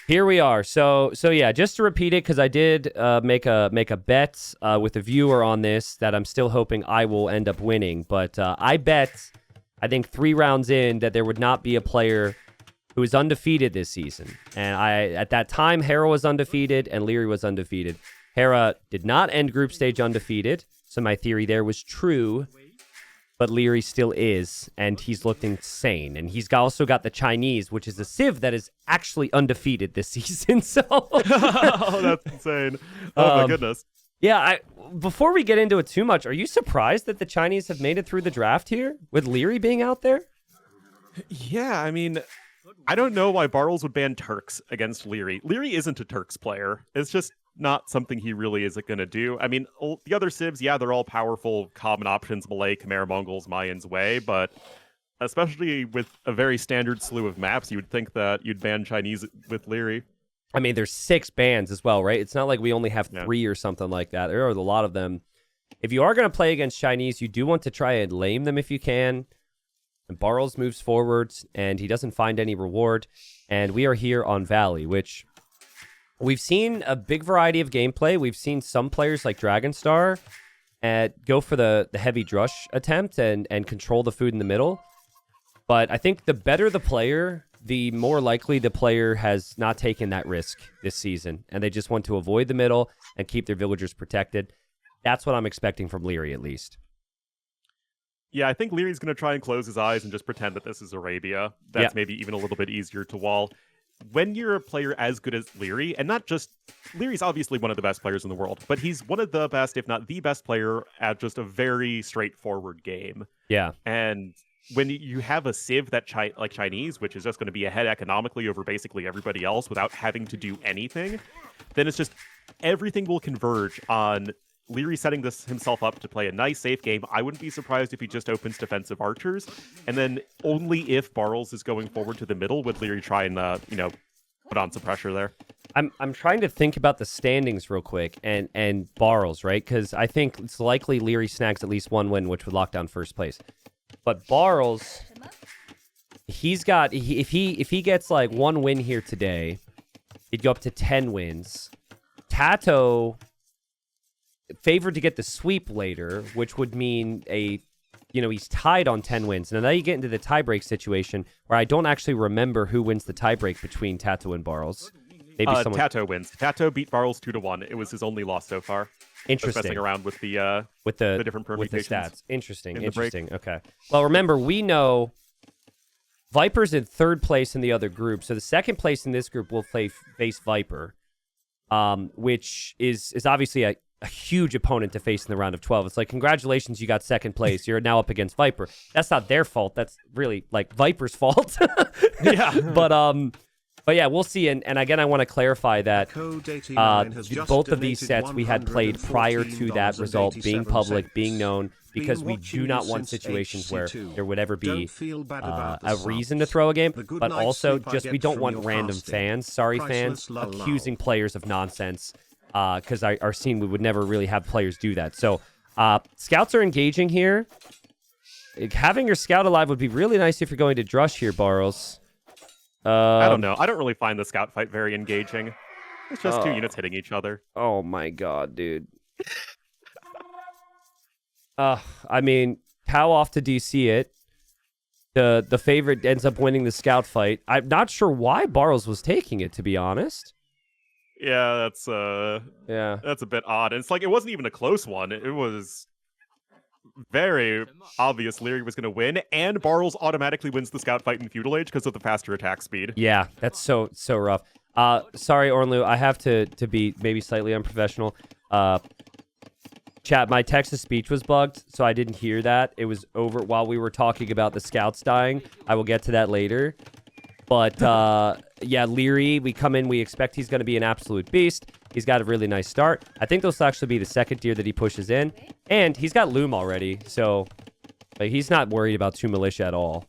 Here we are. So yeah, just to repeat it, because I did make a bet with a viewer on this that I'm still hoping I will end up winning. But I bet, I think 3 rounds in, that there would not be a player who is undefeated this season. And at that time, Hera was undefeated and Liry was undefeated. Hera did not end group stage undefeated, so my theory there was true. But Liry still is, and he's looked insane. And he's also got the Chinese, which is a Civ that is actually undefeated this season. So, oh, that's insane! Oh my goodness. Yeah, before we get into it too much, are you surprised that the Chinese have made it through the draft here with Liry being out there? Yeah, I mean, I don't know why Barles would ban Turks against Liry. Liry isn't a Turks player. It's just not something he really is going to do. I mean, the other Civs, yeah, they're all powerful common options, Malay, Khmer, Mongols, Mayans way, but especially with a very standard slew of maps, you would think that you'd ban Chinese with Liry. I mean, there's 6 bans as well, right? It's not like we only have 3 or something like that. There are a lot of them. If you are going to play against Chinese, you do want to try and lame them if you can. And Barles moves forwards, and he doesn't find any reward. And we are here on Valley, which we've seen a big variety of gameplay. We've seen some players like Dragonstar go for the heavy drush attempt and control the food in the middle. But I think the better the player, the more likely the player has not taken that risk this season. And they just want to avoid the middle and keep their villagers protected. That's what I'm expecting from Liry, at least. Yeah, I think Liry's going to try and close his eyes and just pretend that this is Arabia. That's maybe even a little bit easier to wall. When you're a player as good as Liry, and not just... Liry's obviously one of the best players in the world, but he's one of the best, if not the best player at just a very straightforward game. Yeah. And when you have a Civ that like Chinese, which is just going to be ahead economically over basically everybody else without having to do anything, then it's just everything will converge on Liry setting himself up to play a nice, safe game. I wouldn't be surprised if he just opens defensive archers, and then only if Barles is going forward to the middle would Liry try and put on some pressure there. I'm trying to think about the standings real quick and Barles, right? Because I think it's likely Liry snags at least 1 win, which would lock down first place. But Barles, he's got if he gets like 1 win here today, he'd go up to 10 wins. Tato favored to get the sweep later, which would mean he's tied on 10 wins. Now you get into the tiebreak situation where I don't actually remember who wins the tiebreak between Tato and Barles. Maybe Tato wins. Tato beat Barles 2-1. It was his only loss so far. Interesting. Messing around with the different permutations. With the stats. Interesting. Okay. Well, remember, we know Viper's in 3rd place in the other group, so the 2nd place in this group will face Viper, which is obviously a huge opponent to face in the round of 12. It's like, congratulations, you got 2nd place. You're now up against Viper. That's not their fault. That's really like Viper's fault. Yeah. But yeah, we'll see. And again, I want to clarify that both of these sets we had played prior to that result being public, being known, because we do not want situations where there would ever be a reason to throw a game, but also just we don't want random fans, fans, accusing players of nonsense, because our scene, we would never really have players do that. So scouts are engaging here. Having your scout alive would be really nice if you're going to drush here, Barles. I don't know. I don't really find the scout fight very engaging. It's just 2 units hitting each other. Oh my god, dude. I mean, how often do you see it? The favorite ends up winning the scout fight. I'm not sure why Barles was taking it, to be honest. Yeah, that's a bit odd. And it's like it wasn't even a close one. It was very obvious Liry was going to win, and Barles automatically wins the scout fight in Feudal Age because of the faster attack speed. Yeah, that's so rough. Sorry, Ornlu, I have to be maybe slightly unprofessional. Chat, my text-to-speech was bugged, so I didn't hear that. It was over while we were talking about the scouts dying. I will get to that later. But, yeah, Liry, we come in, we expect he's going to be an absolute beast. He's got a really nice start. I think this will actually be the 2nd tier that he pushes in. And he's got Loom already, so like, he's not worried about 2 militia at all.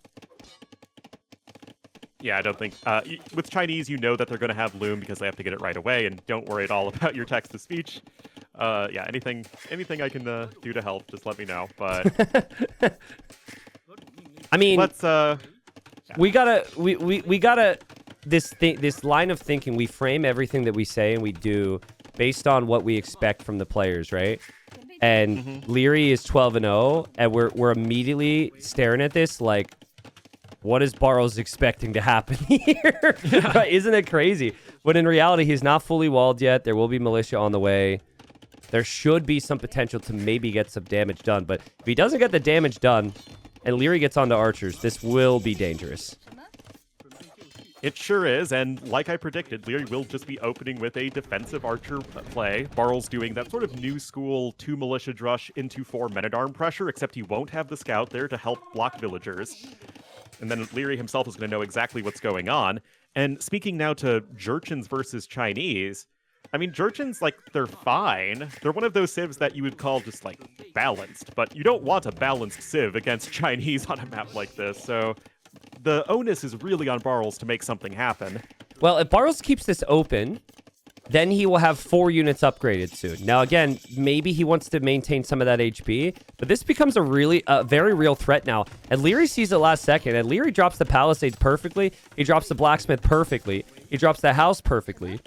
Yeah, I don't think... with Chinese, you know that they're going to have Loom because they have to get it right away, and don't worry at all about your text-to-speech. Yeah, anything I can do to help, just let me know. But I mean, let's... we gotta this line of thinking, we frame everything that we say and we do based on what we expect from the players, right? And Liry is 12-0, and we're immediately staring at this like, what is Barles expecting to happen here? Right? Isn't it crazy? But in reality, he's not fully walled yet. There will be militia on the way. There should be some potential to maybe get some damage done. But if he doesn't get the damage done and Liry gets onto archers, this will be dangerous. It sure is, and like I predicted, Liry will just be opening with a defensive archer play. Barles doing that sort of new school 2 militia drush into 4 men-at-arm pressure, except he won't have the scout there to help block villagers. And then Liry himself is going to know exactly what's going on. And speaking now to Jurchens versus Chinese, I mean, Jurchens, like, they're fine. They're one of those civs that you would call just, like, balanced. But you don't want a balanced civ against Chinese on a map like this, so the onus is really on Barles to make something happen. Well, if Barles keeps this open, then he will have 4 units upgraded soon. Now, again, maybe he wants to maintain some of that HP, but this becomes a very real threat now. And Liry sees it last second, and Liry drops the Palisades perfectly. He drops the Blacksmith perfectly. He drops the house perfectly.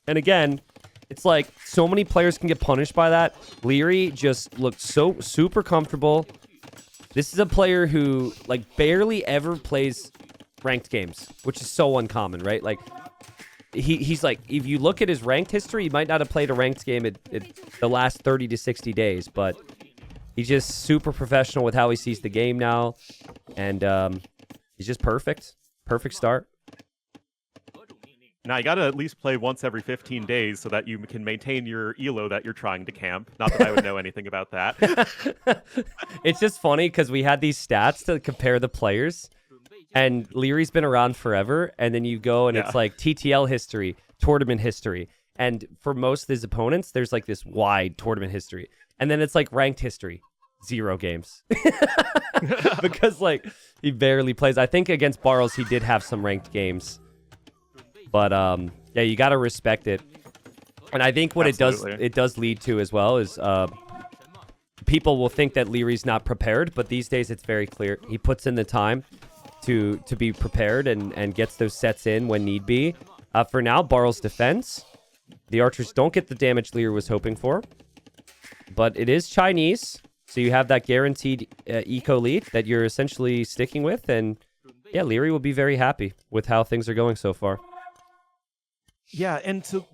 And again, it's like so many players can get punished by that. Liry just looked so super comfortable. This is a player who, like, barely ever plays ranked games, which is so uncommon, right? Like, he's like, if you look at his ranked history, he might not have played a ranked game in the last 30 to 60 days, but he's just super professional with how he sees the game now, and he's just perfect. Perfect start. Now, you gotta at least play once every 15 days so that you can maintain your elo that you're trying to camp. Not that I would know anything about that. It's just funny because we had these stats to compare the players, and Liry's been around forever, and then you go and it's like TTL history, tournament history, and for most of his opponents, there's like this wide tournament history, and then it's like ranked history, 0 games. Because like he barely plays. I think against Barles he did have some ranked games. But yeah, you got to respect it. And I think what it does lead to as well is people will think that Liry's not prepared, but these days it's very clear. He puts in the time to be prepared and gets those sets in when need be. For now, Barles defense. The archers don't get the damage Liry was hoping for. But it is Chinese, so you have that guaranteed eco lead that you're essentially sticking with. And yeah, Liry will be very happy with how things are going so far. Yeah, and to,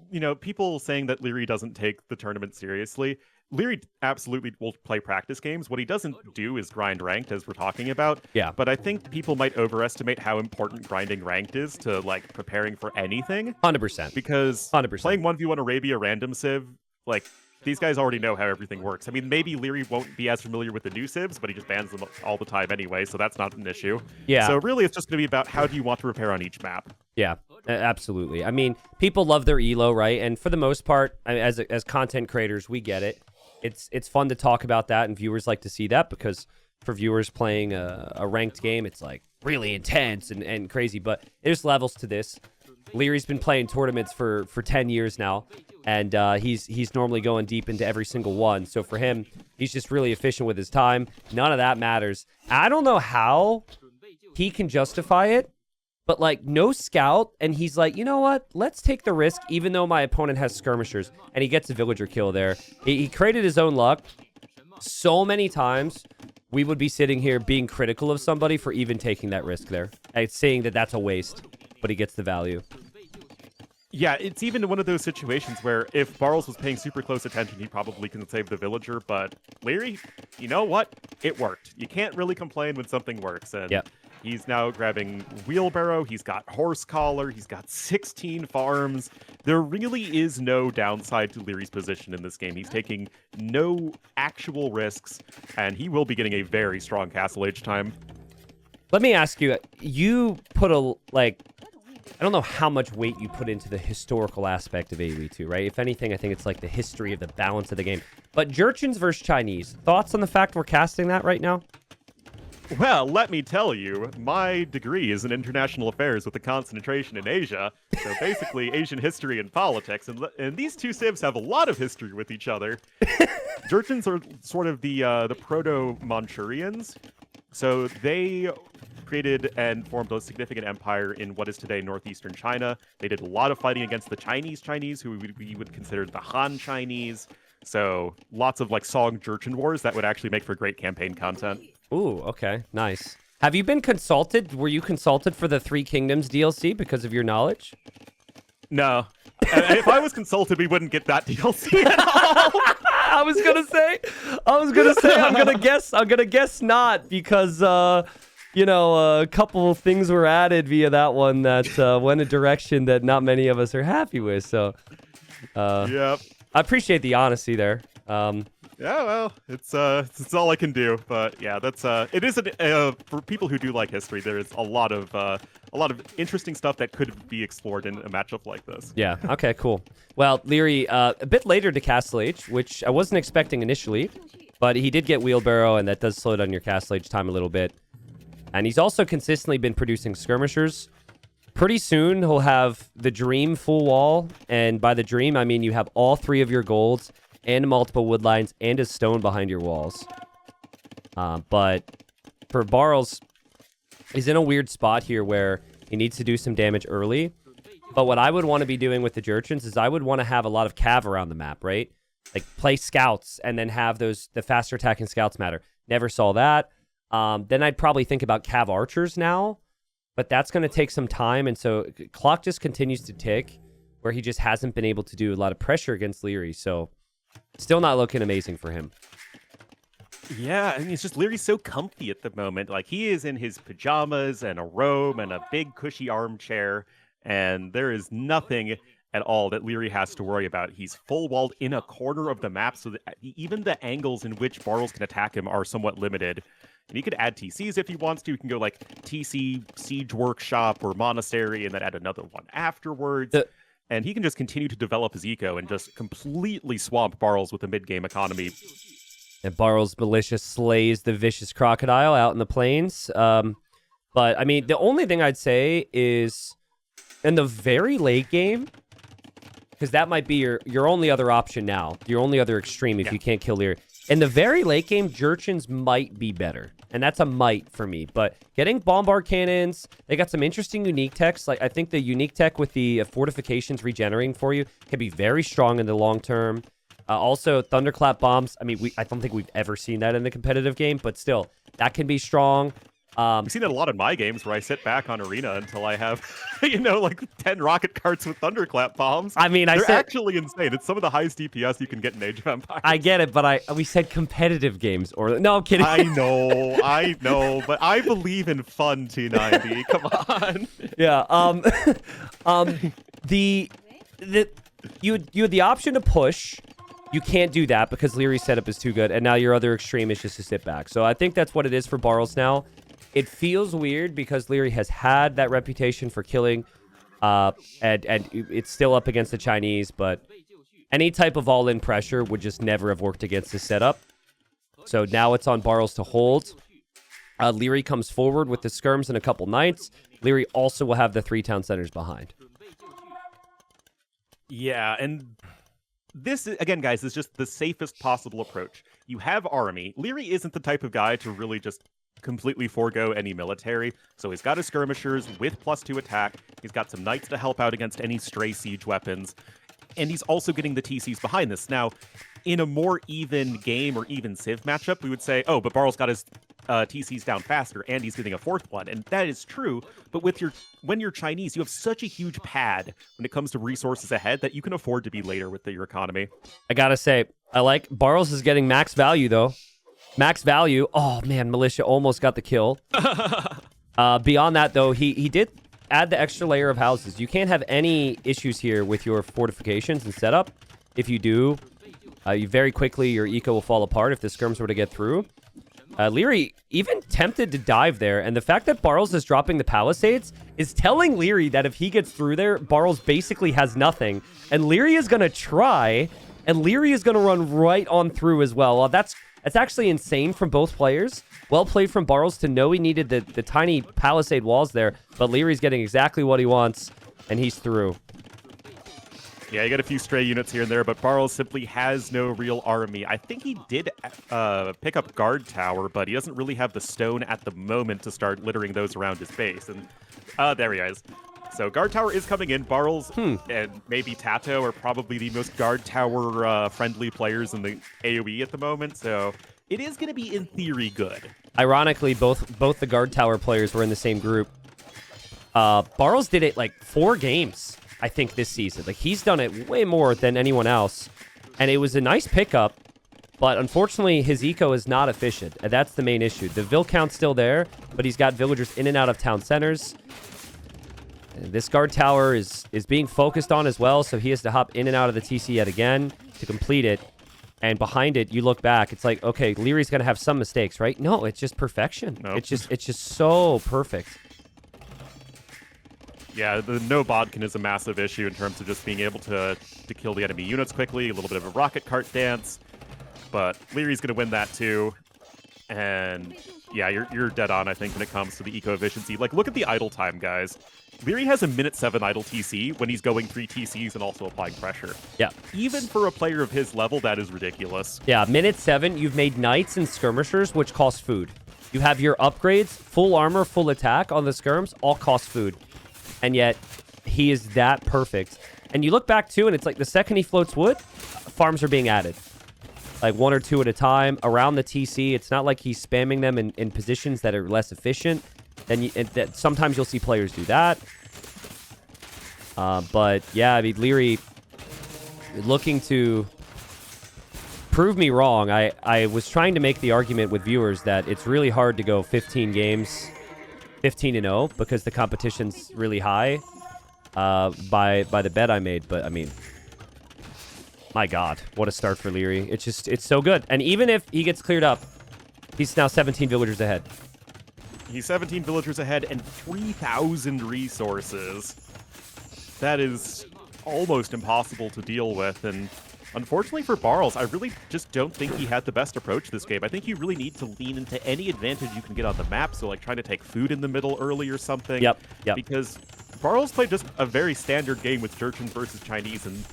people saying that Liry doesn't take the tournament seriously, Liry absolutely will play practice games. What he doesn't do is grind ranked, as we're talking about. Yeah. But I think people might overestimate how important grinding ranked is to, like, preparing for anything. 100%. Because 100%. Playing 1v1 Arabia random civ, like, these guys already know how everything works. I mean, maybe Liry won't be as familiar with the new civs, but he just bans them all the time anyway, so that's not an issue. Yeah. So really, it's just going to be about how do you want to prepare on each map. Yeah, absolutely. I mean, people love their elo, right? And for the most part, as content creators, we get it. It's fun to talk about that, and viewers like to see that because for viewers playing a ranked game, it's like really intense and crazy. But there's levels to this. Liry's been playing tournaments for 10 years now, and he's normally going deep into every single one. So for him, he's just really efficient with his time. None of that matters. I don't know how he can justify it, but like no scout, and he's like, you know what? Let's take the risk, even though my opponent has skirmishers, and he gets a villager kill there. He created his own luck. So many times, we would be sitting here being critical of somebody for even taking that risk there, and saying that that's a waste, but he gets the value. Yeah, it's even one of those situations where if Barles was paying super close attention, he probably can save the villager, but Liry, you know what? It worked. You can't really complain when something works, and he's now grabbing wheelbarrow, he's got horse collar, he's got 16 farms. There really is no downside to Liry's position in this game. He's taking no actual risks, and he will be getting a very strong castle age time. Let me ask you, you put I don't know how much weight you put into the historical aspect of AoE2, right? If anything, I think it's like the history of the balance of the game. But Jurchens versus Chinese, thoughts on the fact we're casting that right now? Well, let me tell you, my degree is in international affairs with a concentration in Asia. So basically, Asian history and politics. And these two civs have a lot of history with each other. Jurchens are sort of the proto-Manchurians. So they created and formed a significant empire in what is today northeastern China. They did a lot of fighting against the Chinese, who we would consider the Han Chinese. So lots of like Song Jurchen wars that would actually make for great campaign content. Ooh, okay, nice. Have you been consulted? Were you consulted for the Three Kingdoms DLC because of your knowledge? No. If I was consulted, we wouldn't get that DLC at all. I was gonna say, I'm gonna guess not because, a couple of things were added via that one that went a direction that not many of us are happy with. So, Yep. I appreciate the honesty there. Yeah, well, it's all I can do. But yeah, that's it is for people who do like history. There is a lot of interesting stuff that could be explored in a matchup like this. Yeah. Okay. Cool. Well, Liry, a bit later to Castle Age, which I wasn't expecting initially, but he did get Wheelbarrow, and that does slow down your Castle Age time a little bit. And he's also consistently been producing skirmishers. Pretty soon, he'll have the Dream full wall, and by the Dream, I mean you have all 3 of your golds and multiple wood lines and a stone behind your walls. But for Barles, he's in a weird spot here where he needs to do some damage early. But what I would want to be doing with the Jurchens is I would want to have a lot of cav around the map, right? Like play scouts and then have the faster attacking scouts matter. Never saw that. Then I'd probably think about cav archers now, but that's going to take some time. And so clock just continues to tick where he just hasn't been able to do a lot of pressure against Liry. So still not looking amazing for him. Yeah, I mean, it's just Liry's so comfy at the moment. Like, he is in his pajamas and a robe and a big cushy armchair, and there is nothing at all that Liry has to worry about. He's full walled in a corner of the map, so that even the angles in which Barles can attack him are somewhat limited. And he could add TCs if he wants to. He can go like TC Siege Workshop or Monastery and then add another one afterwards. And he can just continue to develop his eco and just completely swamp Barles with a mid-game economy. And Barles Malicious slays the Vicious Crocodile out in the plains. But, I mean, the only thing I'd say is in the very late game, because that might be your only other option now, your only other extreme if you can't kill Liry. In the very late game, Jurchens might be better. And that's a might for me. But getting bombard cannons, they got some interesting unique techs. Like, I think the unique tech with the fortifications regenerating for you can be very strong in the long term. Also, thunderclap bombs. I mean, I don't think we've ever seen that in the competitive game, but still, that can be strong. I've seen it a lot in my games where I sit back on Arena until I have, like 10 rocket carts with thunderclap bombs. I mean, they're actually insane. It's some of the highest DPS you can get in Age of Empires. I get it, but we said competitive games, or no, I'm kidding. I know, but I believe in fun, T90. Come on. Yeah. You had the option to push. You can't do that because Liry's setup is too good, and now your other extreme is just to sit back. So I think that's what it is for Barles now. It feels weird because Liry has had that reputation for killing, and it's still up against the Chinese, but any type of all-in pressure would just never have worked against this setup. So now it's on Barles to hold. Liry comes forward with the skirms and a couple knights. Liry also will have the 3 town centers behind. Yeah, and this, again, guys, is just the safest possible approach. You have army. Liry isn't the type of guy to really just completely forego any military. So he's got his skirmishers with +2 attack. He's got some knights to help out against any stray siege weapons. And he's also getting the TCs behind this. Now, in a more even game or even Civ matchup, we would say, oh, but Barles got his TCs down faster, and he's getting a 4th one. And that is true, but when you're Chinese, you have such a huge pad when it comes to resources ahead that you can afford to be later with your economy. I gotta say, I like Barles is getting max value, though. Max value. Oh, man, Militia almost got the kill. Beyond that, though, he did add the extra layer of houses. You can't have any issues here with your fortifications and setup. If you do, you very quickly, your eco will fall apart if the skirms were to get through. Liry even tempted to dive there, and the fact that Barles is dropping the palisades is telling Liry that if he gets through there, Barles basically has nothing. And Liry is going to try, and Liry is going to run right on through as well. Well, that's actually insane from both players. Well played from Barles to know he needed the tiny palisade walls there, but Liry's getting exactly what he wants, and he's through. Yeah, you got a few stray units here and there, but Barles simply has no real army. I think he did pick up Guard Tower, but he doesn't really have the stone at the moment to start littering those around his base. And there he is. So Guard Tower is coming in. Barles and maybe Tato are probably the most Guard Tower friendly players in the AoE at the moment, so it is going to be, in theory, good. Ironically, both the Guard Tower players were in the same group. Barles did it like 4 games, I think, this season. Like, he's done it way more than anyone else. And it was a nice pickup, but unfortunately, his eco is not efficient. And that's the main issue. The Vil count's still there, but he's got villagers in and out of town centers. And this Guard Tower is being focused on as well, so he has to hop in and out of the TC yet again to complete it. And behind it, you look back, it's like, okay, Liry's going to have some mistakes, right? No, it's just perfection. Nope. It's just so perfect. Yeah, the no bodkin is a massive issue in terms of just being able to kill the enemy units quickly, a little bit of a rocket cart dance. But Liry's going to win that too. And yeah, you're dead on, I think, when it comes to the eco efficiency. Like, look at the idle time, guys. Liry has a minute 7 idle TC when he's going 3 TCs and also applying pressure. Yeah. Even for a player of his level, that is ridiculous. Yeah, minute 7, you've made knights and skirmishers, which cost food. You have your upgrades, full armor, full attack on the skirms, all cost food. And yet, he is that perfect. And you look back, too, and it's like the second he floats wood, farms are being added. Like 1 or 2 at a time around the TC. It's not like he's spamming them in positions that are less efficient. Then sometimes you'll see players do that. But yeah, I mean, Liry looking to prove me wrong. I was trying to make the argument with viewers that it's really hard to go 15 games, 15-0, because the competition's really high by the bet I made. But I mean, my God, what a start for Liry. It's so good. And even if he gets cleared up, he's now 17 villagers ahead. He's 17 villagers ahead and 3,000 resources. That is almost impossible to deal with. And unfortunately for Barles, I really just don't think he had the best approach this game. I think you really need to lean into any advantage you can get on the map. So like trying to take food in the middle early or something. Yep. Because Barles played just a very standard game with Jurchen versus Chinese. And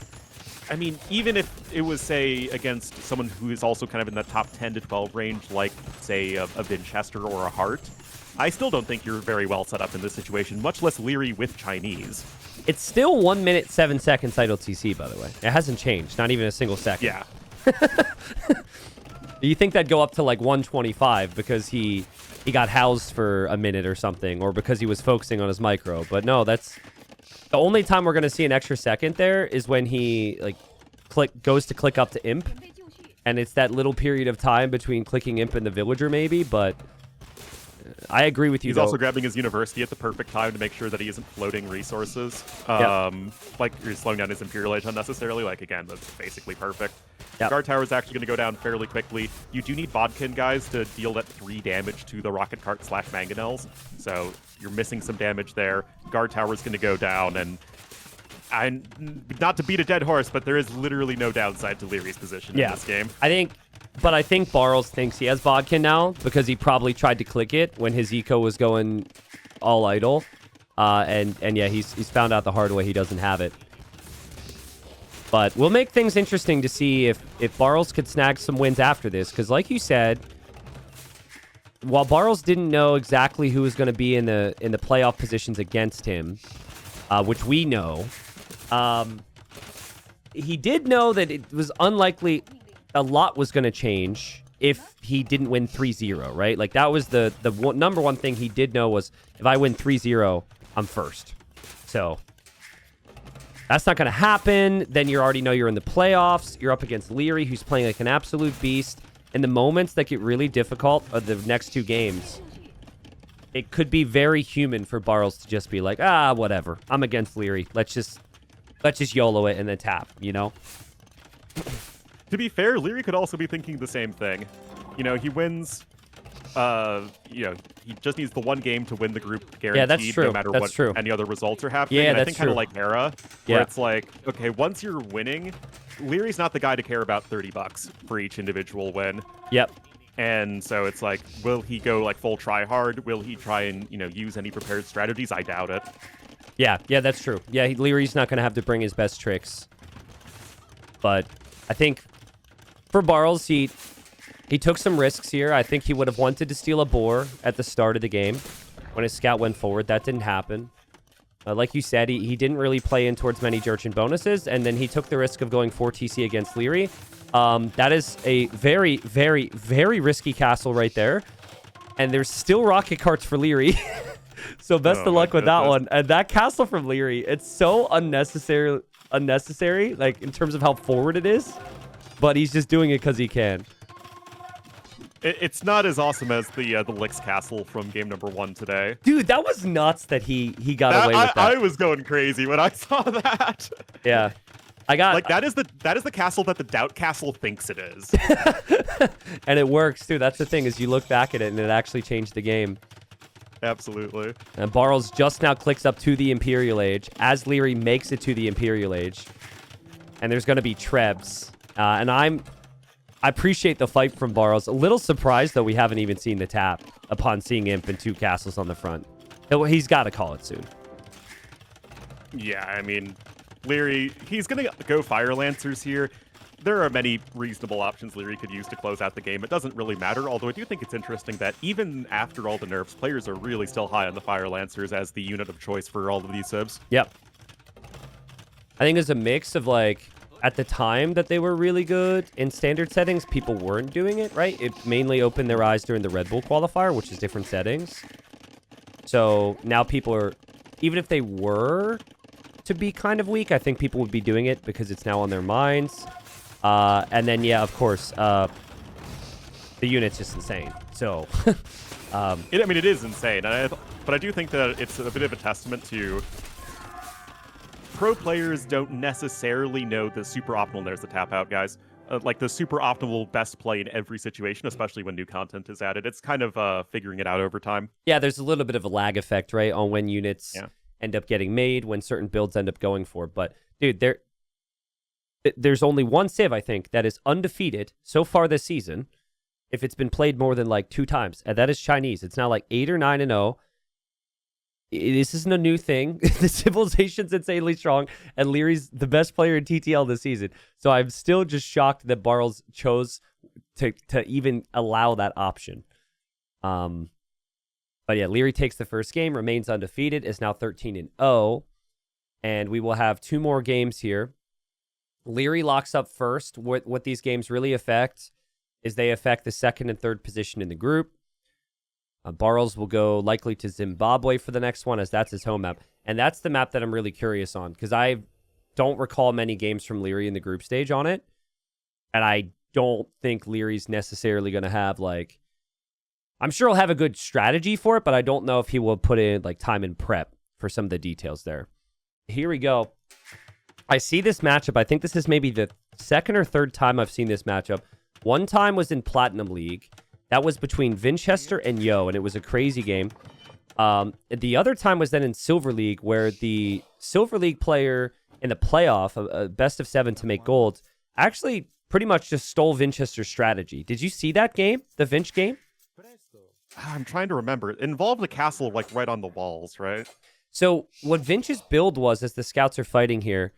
I mean, even if it was, say, against someone who is also kind of in the top 10 to 12 range, like, say, a Vinchester or a Hart, I still don't think you're very well set up in this situation, much less Liry with Chinese. It's still 1 minute 7 seconds idle TC, by the way. It hasn't changed, not even a single second. Yeah. You think that'd go up to like 125 because he got housed for a minute or something, or because he was focusing on his micro. But no, that's the only time we're going to see an extra second there is when he like goes to click up to Imp. And it's that little period of time between clicking Imp and the villager maybe, but I agree with you. He's also grabbing his university at the perfect time to make sure that he isn't floating resources. Like, you're slowing down his Imperial Age unnecessarily. Like, again, that's basically perfect. Yep. Guard Tower is actually going to go down fairly quickly. You do need Bodkin, guys, to deal that 3 damage to the Rocket Cart / Mangonels. So you're missing some damage there. Guard Tower is going to go down, and not to beat a dead horse, but there is literally no downside to Liry's position in this game. I think Barles thinks he has Bodkin now because he probably tried to click it when his eco was going all idle. And yeah, he's found out the hard way he doesn't have it. But we'll make things interesting to see if Barles could snag some wins after this. Because like you said, while Barles didn't know exactly who was going to be in the playoff positions against him, which we know, he did know that it was unlikely a lot was going to change if he didn't win 3-0, right? Like, that was the number one thing he did know was, if I win 3-0, I'm first. So that's not going to happen. Then you already know you're in the playoffs. You're up against Liry, who's playing like an absolute beast. And the moments that get really difficult are the next 2 games. It could be very human for Barles to just be like, whatever. I'm against Liry. Let's just YOLO it and then tap, you know? To be fair, Liry could also be thinking the same thing. You know, he wins. He just needs the 1 game to win the group guaranteed. Yeah, that's true. No matter what any other results are happening. Yeah, and that's I think kind of like Hera, where it's like, okay, once you're winning, Liry's not the guy to care about $30 for each individual win. Yep. And so it's like, will he go like full try hard? Will he try and use any prepared strategies? I doubt it. Yeah, that's true. Yeah, Liry's not going to have to bring his best tricks. But I think for Barles, he took some risks here. I think he would have wanted to steal a boar at the start of the game when his scout went forward. That didn't happen. Like you said, he didn't really play in towards many Jurchin bonuses, and then he took the risk of going 4 TC against Liry. That is a very, very, very risky castle right there. And there's still rocket carts for Liry. So best of luck with that one. And that castle from Liry, it's so unnecessary, like in terms of how forward it is. But he's just doing it because he can. It's not as awesome as the Licks castle from game number 1 today. Dude, that was nuts that he got away with that. I was going crazy when I saw that. Yeah. I got like that is the castle that the Doubt Castle thinks it is. And it works too. That's the thing, is you look back at it and it actually changed the game. Absolutely. And Barles just now clicks up to the Imperial Age as Liry makes it to the Imperial Age. And there's going to be Trebs. And I appreciate the fight from Barles. A little surprised, though, we haven't even seen the tap upon seeing Imp and 2 castles on the front. He's got to call it soon. Yeah, I mean, Liry, he's going to go Fire Lancers here. There are many reasonable options Liry could use to close out the game. It doesn't really matter, although I do think it's interesting that even after all the nerfs, players are really still high on the Fire Lancers as the unit of choice for all of these civs. Yep. I think it's a mix of, like, at the time that they were really good in standard settings, people weren't doing it, right? It mainly opened their eyes during the Red Bull qualifier, which is different settings. So now people are, even if they were to be kind of weak, I think people would be doing it because it's now on their minds. And then, yeah, of course, the unit's just insane. So, I mean, it is insane. But I do think that it's a bit of a testament to pro players don't necessarily know the super optimal there's the tap out, guys. Like the super optimal best play in every situation, especially when new content is added. It's kind of figuring it out over time. Yeah, there's a little bit of a lag effect, right, on when units end up getting made, when certain builds end up going for. But, dude, there's only one civ, I think, that is undefeated so far this season if it's been played more than, like, 2 times. And that is Chinese. It's now, like, 8 or 9-0. This isn't a new thing. The civilization's insanely strong, and Liry's the best player in TTL this season. So I'm still just shocked that Barles chose to even allow that option. But yeah, Liry takes the first game, remains undefeated, is now 13-0, and we will have 2 more games here. Liry locks up first. What these games really affect is they affect the 2nd and 3rd position in the group. Barles will go likely to Zimbabwe for the next one, as that's his home map. And that's the map that I'm really curious on, because I don't recall many games from Liry in the group stage on it. And I don't think Liry's necessarily going to have, like... I'm sure he'll have a good strategy for it, but I don't know if he will put in, like, time and prep for some of the details there. Here we go. I see this matchup. I think this is maybe the 2nd or 3rd time I've seen this matchup. One time was in Platinum League. That was between Vinchester and Yo, and it was a crazy game. The other time was then in Silver League, where the Silver League player in the playoff, a best of 7 to make gold, actually pretty much just stole Vinchester's strategy. Did you see that game, the Vinch game? I'm trying to remember. It involved a castle, like, right on the walls, right? So what Vinch's build was, as the scouts are fighting here,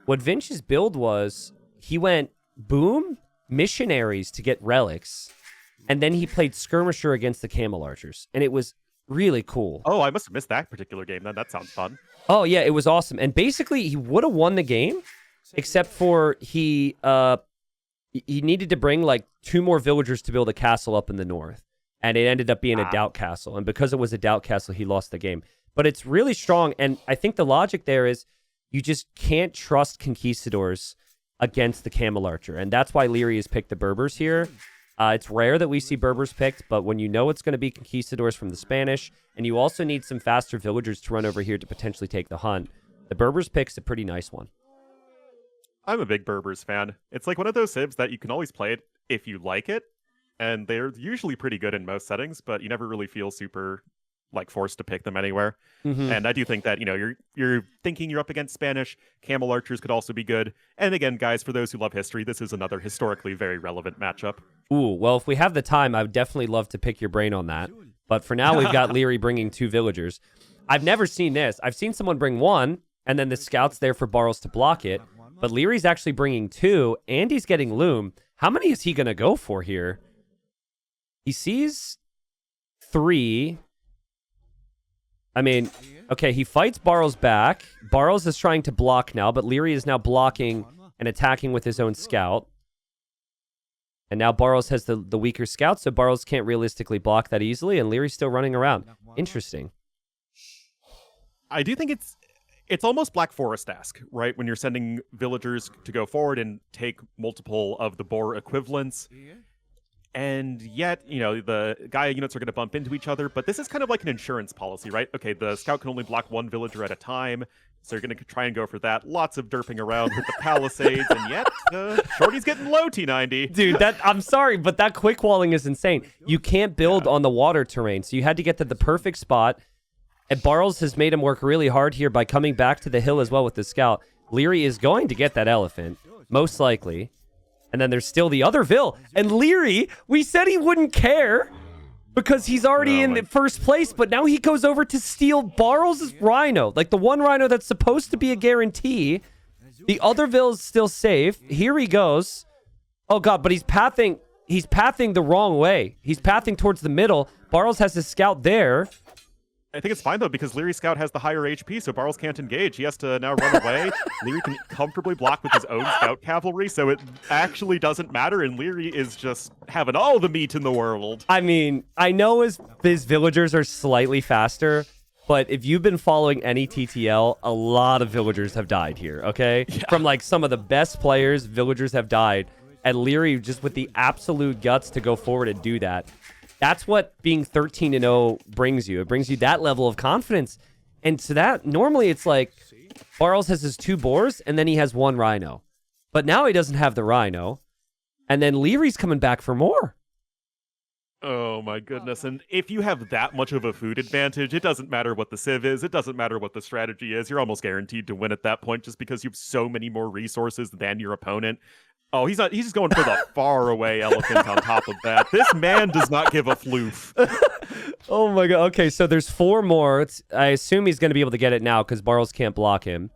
what Vinch's build was, he went boom, missionaries to get relics, and then he played skirmisher against the camel archers, and it was really cool. Oh, I must have missed that particular game then. That sounds fun. Oh yeah, it was awesome. And basically, he would have won the game, except for he needed to bring like 2 more villagers to build a castle up in the north, and it ended up being a doubt castle. And because it was a doubt castle, he lost the game. But it's really strong, and I think the logic there is you just can't trust conquistadors against the camel archer, and that's why Liry has picked the Berbers here. It's rare that we see Berbers picked, but when you know it's going to be conquistadors from the Spanish, and you also need some faster villagers to run over here to potentially take the hunt, the Berbers pick's a pretty nice one. I'm a big Berbers fan. It's like one of those civs that you can always play it if you like it, and they're usually pretty good in most settings, but you never really feel super like forced to pick them anywhere. Mm-hmm. And I do think that, you know, you're thinking you're up against Spanish. Camel archers could also be good. And again, guys, for those who love history, this is another historically very relevant matchup. Ooh, well, if we have the time, I would definitely love to pick your brain on that. But for now, we've got Liry bringing 2 villagers. I've never seen this. I've seen someone bring 1, and then the scout's there for Barles to block it. But Liry's actually bringing 2, and he's getting Loom. How many is he going to go for here? He sees 3. I mean, okay, he fights Barles back. Barles is trying to block now, but Liry is now blocking and attacking with his own scout. And now Barles has the weaker scout, so Barles can't realistically block that easily, and Liry's still running around. Interesting. I do think it's almost Black Forest-esque, right? When you're sending villagers to go forward and take multiple of the boar equivalents. And yet, you know, the Gaia units are going to bump into each other, but this is kind of like an insurance policy, right? Okay, the scout can only block 1 villager at a time, so you're going to try and go for that. Lots of derping around with the palisades, and yet, Shorty's getting low, T90. Dude, I'm sorry, but that quick walling is insane. You can't build on the water terrain, so you had to get to the perfect spot. And Barles has made him work really hard here by coming back to the hill as well with the scout. Liry is going to get that elephant, most likely. And then there's still the other Vill. And Liry, we said he wouldn't care because he's already in the first place, but now he goes over to steal Barles' rhino. Like the one rhino that's supposed to be a guarantee. The other Vill is still safe. Here he goes. Oh god, but he's pathing the wrong way. He's pathing towards the middle. Barles has his scout there. I think it's fine, though, because Liry's scout has the higher HP, so Barles can't engage. He has to now run away. Liry can comfortably block with his own scout cavalry, so it actually doesn't matter, and Liry is just having all the meat in the world. I mean, I know his villagers are slightly faster, but if you've been following any TTL, a lot of villagers have died here, okay? Yeah. From, like, some of the best players, villagers have died, and Liry just with the absolute guts to go forward and do that. That's what being 13-0 brings you. It brings you that level of confidence. And so that, normally it's like, Barles has his 2 boars, and then he has 1 rhino. But now he doesn't have the rhino. And then Liry's coming back for more. Oh my goodness. And if you have that much of a food advantage, it doesn't matter what the civ is. It doesn't matter what the strategy is. You're almost guaranteed to win at that point just because you have so many more resources than your opponent. Oh, he's just going for the far away elephant on top of that. This man does not give a floof. Oh my god. Okay, so there's 4 more. I assume he's going to be able to get it now because Barles can't block him.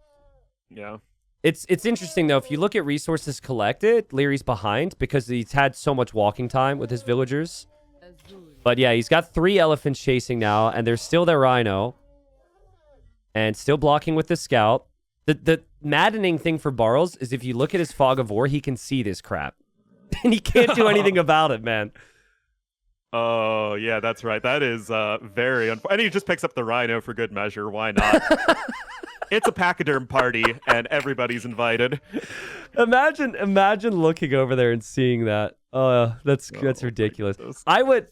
Yeah. It's interesting, though. If you look at resources collected, Liry's behind because he's had so much walking time with his villagers. But yeah, he's got 3 elephants chasing now, and there's still their rhino. And still blocking with the scout. The maddening thing for Barles is if you look at his fog of war, he can see this crap. And he can't do anything about it, man. Oh, yeah, that's right. That is very unfortunate. And he just picks up the rhino for good measure. Why not? It's a pachyderm party, and everybody's invited. Imagine looking over there and seeing that. That's ridiculous. I would...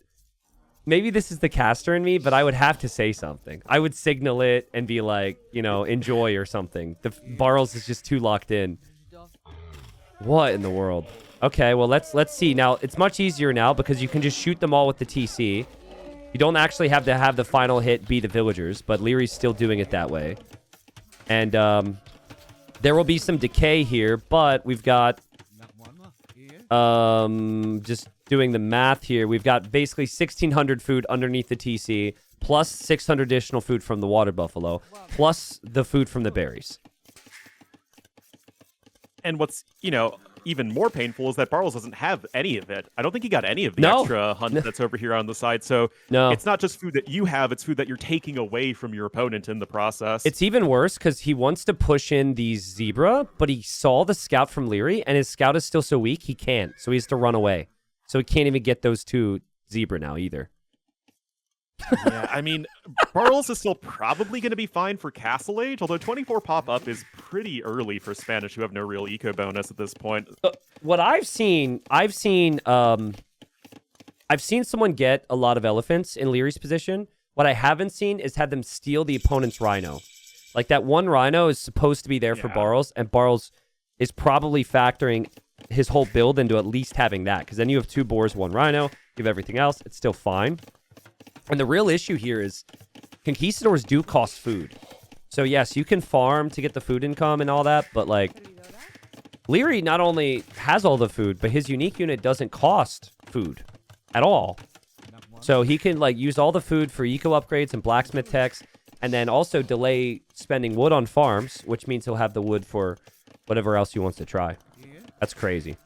Maybe this is the caster in me, but I would have to say something. I would signal it and be like, you know, enjoy or something. The Barles is just too locked in. What in the world? Okay, well, let's see. Now, it's much easier now because you can just shoot them all with the TC. You don't actually have to have the final hit be the villagers, but Liry's still doing it that way. And there will be some decay here, but we've got... just doing the math here, we've got basically 1,600 food underneath the TC, plus 600 additional food from the water buffalo, plus the food from the berries. And what's, you know, even more painful is that Barles doesn't have any of it. I don't think he got any of the extra hunt that's over here on the side. So it's not just food that you have, it's food that you're taking away from your opponent in the process. It's even worse because he wants to push in these zebra, but he saw the scout from Liry, and his scout is still so weak, he can't. So he has to run away. So he can't even get those 2 zebra now either. Yeah, I mean, Barles is still probably going to be fine for Castle Age, although 24 pop-up is pretty early for Spanish who have no real eco bonus at this point. What I've seen someone get a lot of elephants in Liry's position. What I haven't seen is had them steal the opponent's rhino. Like, that one rhino is supposed to be there for Barles, and Barles is probably factoring his whole build into at least having that, because then you have 2 boars, 1 rhino, you have everything else, it's still fine. And the real issue here is conquistadors do cost food. So yes, you can farm to get the food income and all that, but like Liry not only has all the food, but his unique unit doesn't cost food at all. So he can like use all the food for eco upgrades and blacksmith techs, and then also delay spending wood on farms, which means he'll have the wood for whatever else he wants to try. That's crazy.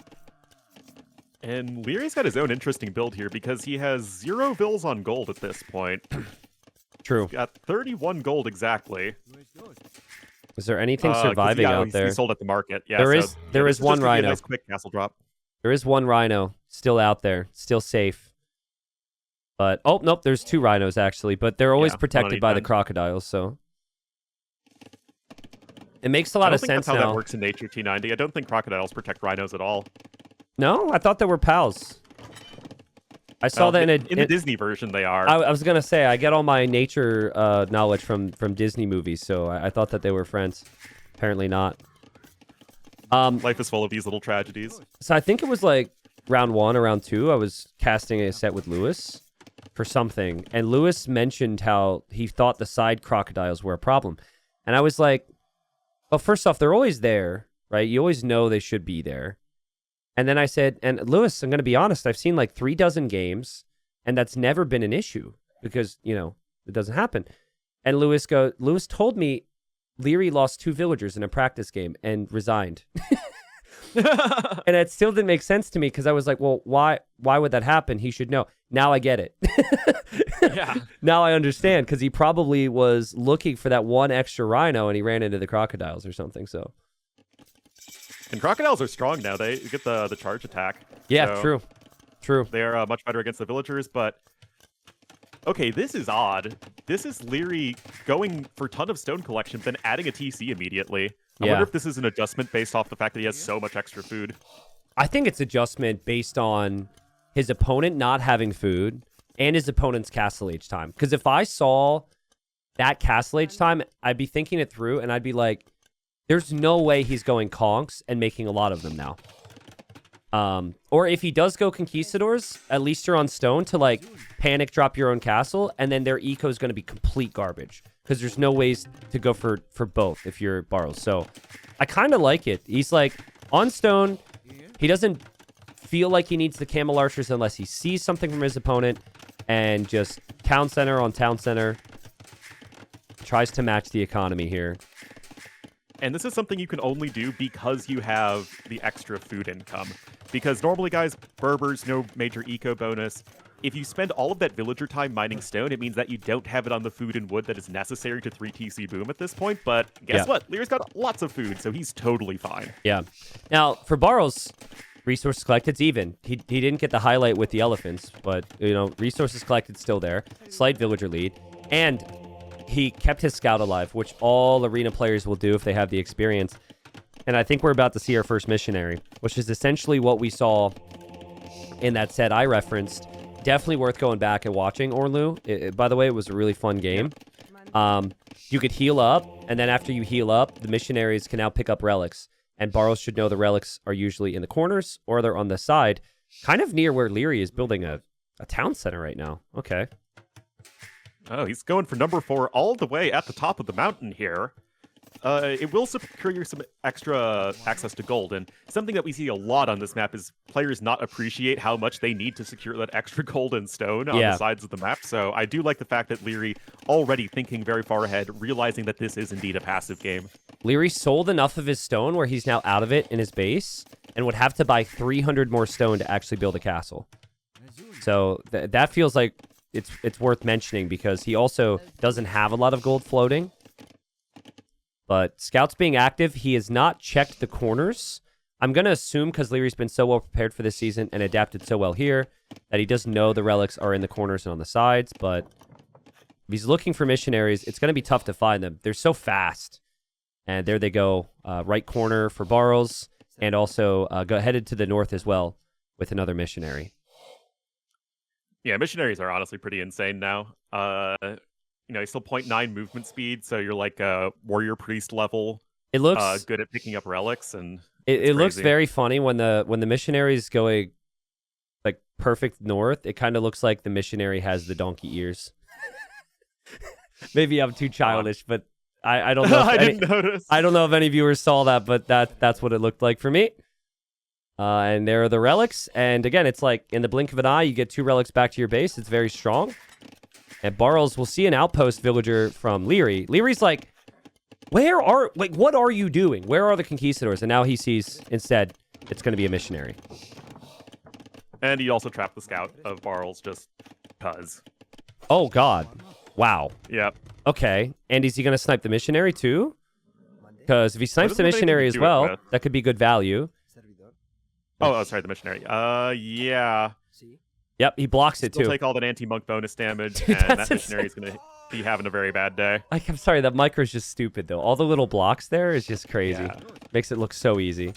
And Lierey's got his own interesting build here because he has 0 vills on gold at this point. True. He's got 31 gold exactly. Is there anything surviving out there? He sold at the market. Yeah, there is one rhino. A nice quick castle drop. There is one rhino still out there, still safe. But oh nope, there's 2 rhinos actually, but they're always protected by the crocodiles, so it makes a lot of sense that's how now. That works in Nature T90. I don't think crocodiles protect rhinos at all. No, I thought they were pals. I saw that in the Disney version they are. I was gonna say I get all my nature knowledge from Disney movies, so I thought that they were friends. Apparently not. Life is full of these little tragedies. So I think it was like round 1 or round 2. I was casting a set with Lewis for something, and Lewis mentioned how he thought the side crocodiles were a problem, and I was like, well, first off, they're always there, right? You always know they should be there. And then I said, and Lewis, I'm going to be honest, I've seen like 3 dozen games, and that's never been an issue because, you know, it doesn't happen. And Lewis told me Liry lost 2 villagers in a practice game and resigned. And it still didn't make sense to me because I was like, well, why would that happen? He should know. Now I get it. Yeah. Now I understand because he probably was looking for that 1 extra rhino and he ran into the crocodiles or something. So. And crocodiles are strong now. They get the charge attack. Yeah, so true. They're much better against the villagers, but okay, this is odd. This is Liry going for a ton of stone collection, then adding a TC immediately. I wonder if this is an adjustment based off the fact that he has so much extra food. I think it's adjustment based on his opponent not having food and his opponent's castle age time. Because if I saw that castle age time, I'd be thinking it through and I'd be like, there's no way he's going conks and making a lot of them now. Or if he does go conquistadors, at least you're on stone to like panic drop your own castle, and then their eco is going to be complete garbage because there's no ways to go for both if you're Barles. So I kind of like it. He's like on stone. He doesn't feel like he needs the camel archers unless he sees something from his opponent, and just town center on town center. Tries to match the economy here. And this is something you can only do because you have the extra food income. Because normally, guys, Berbers, no major eco bonus. If you spend all of that villager time mining stone, it means that you don't have it on the food and wood that is necessary to 3 TC boom at this point. But guess what? Lyrey's got lots of food, so he's totally fine. Yeah. Now, for Barles, resources collected's even. He didn't get the highlight with the elephants, but, you know, resources collected still there. Slight villager lead. And he kept his scout alive, which all arena players will do if they have the experience. And I think we're about to see our first missionary, which is essentially what we saw in that set I referenced. Definitely worth going back and watching, Orlu. By the way, it was a really fun game. You could heal up, and then after you heal up, the missionaries can now pick up relics. And Barles should know the relics are usually in the corners, or they're on the side, kind of near where Liry is building a town center right now. Okay. Oh, he's going for number 4 all the way at the top of the mountain here. It will secure you some extra access to gold, and something that we see a lot on this map is players not appreciate how much they need to secure that extra gold and stone on the sides of the map. So I do like the fact that Liry already thinking very far ahead, realizing that this is indeed a passive game. Liry sold enough of his stone where he's now out of it in his base, and would have to buy 300 more stone to actually build a castle. So that feels like it's worth mentioning because he also doesn't have a lot of gold floating. But Scout's being active. He has not checked the corners. I'm going to assume because Liry's been so well prepared for this season and adapted so well here that he doesn't know the relics are in the corners and on the sides. But if he's looking for missionaries, it's going to be tough to find them. They're so fast. And there they go. Right corner for Barles. And also headed to the north as well with another missionary. Yeah, missionaries are honestly pretty insane now. You know, still 0.9 movement speed, so you're like a warrior priest level. It looks good at picking up relics, and it looks very funny when the missionary is going like perfect north. It kind of looks like the missionary has the donkey ears. Maybe I'm too childish, but I don't know. I didn't notice. I don't know if any viewers saw that, but that's what it looked like for me. And there are the relics. And again, it's like in the blink of an eye, you get 2 relics back to your base. It's very strong. And Barles will see an outpost villager from Liry. Liry's like what are you doing? Where are the conquistadors? And now he sees, instead, it's going to be a missionary. And he also trapped the scout of Barles just cuz. Oh, God. Wow. Yep. Okay. And is he going to snipe the missionary, too? Because if he snipes the missionary as well, that could be good value. Oh, sorry, the missionary. Yeah. Yep, he blocks it, too. He'll take all that anti-monk bonus damage, and that missionary is going to be having a very bad day. I'm sorry, that micro is just stupid, though. All the little blocks there is just crazy. Yeah. Makes it look so easy.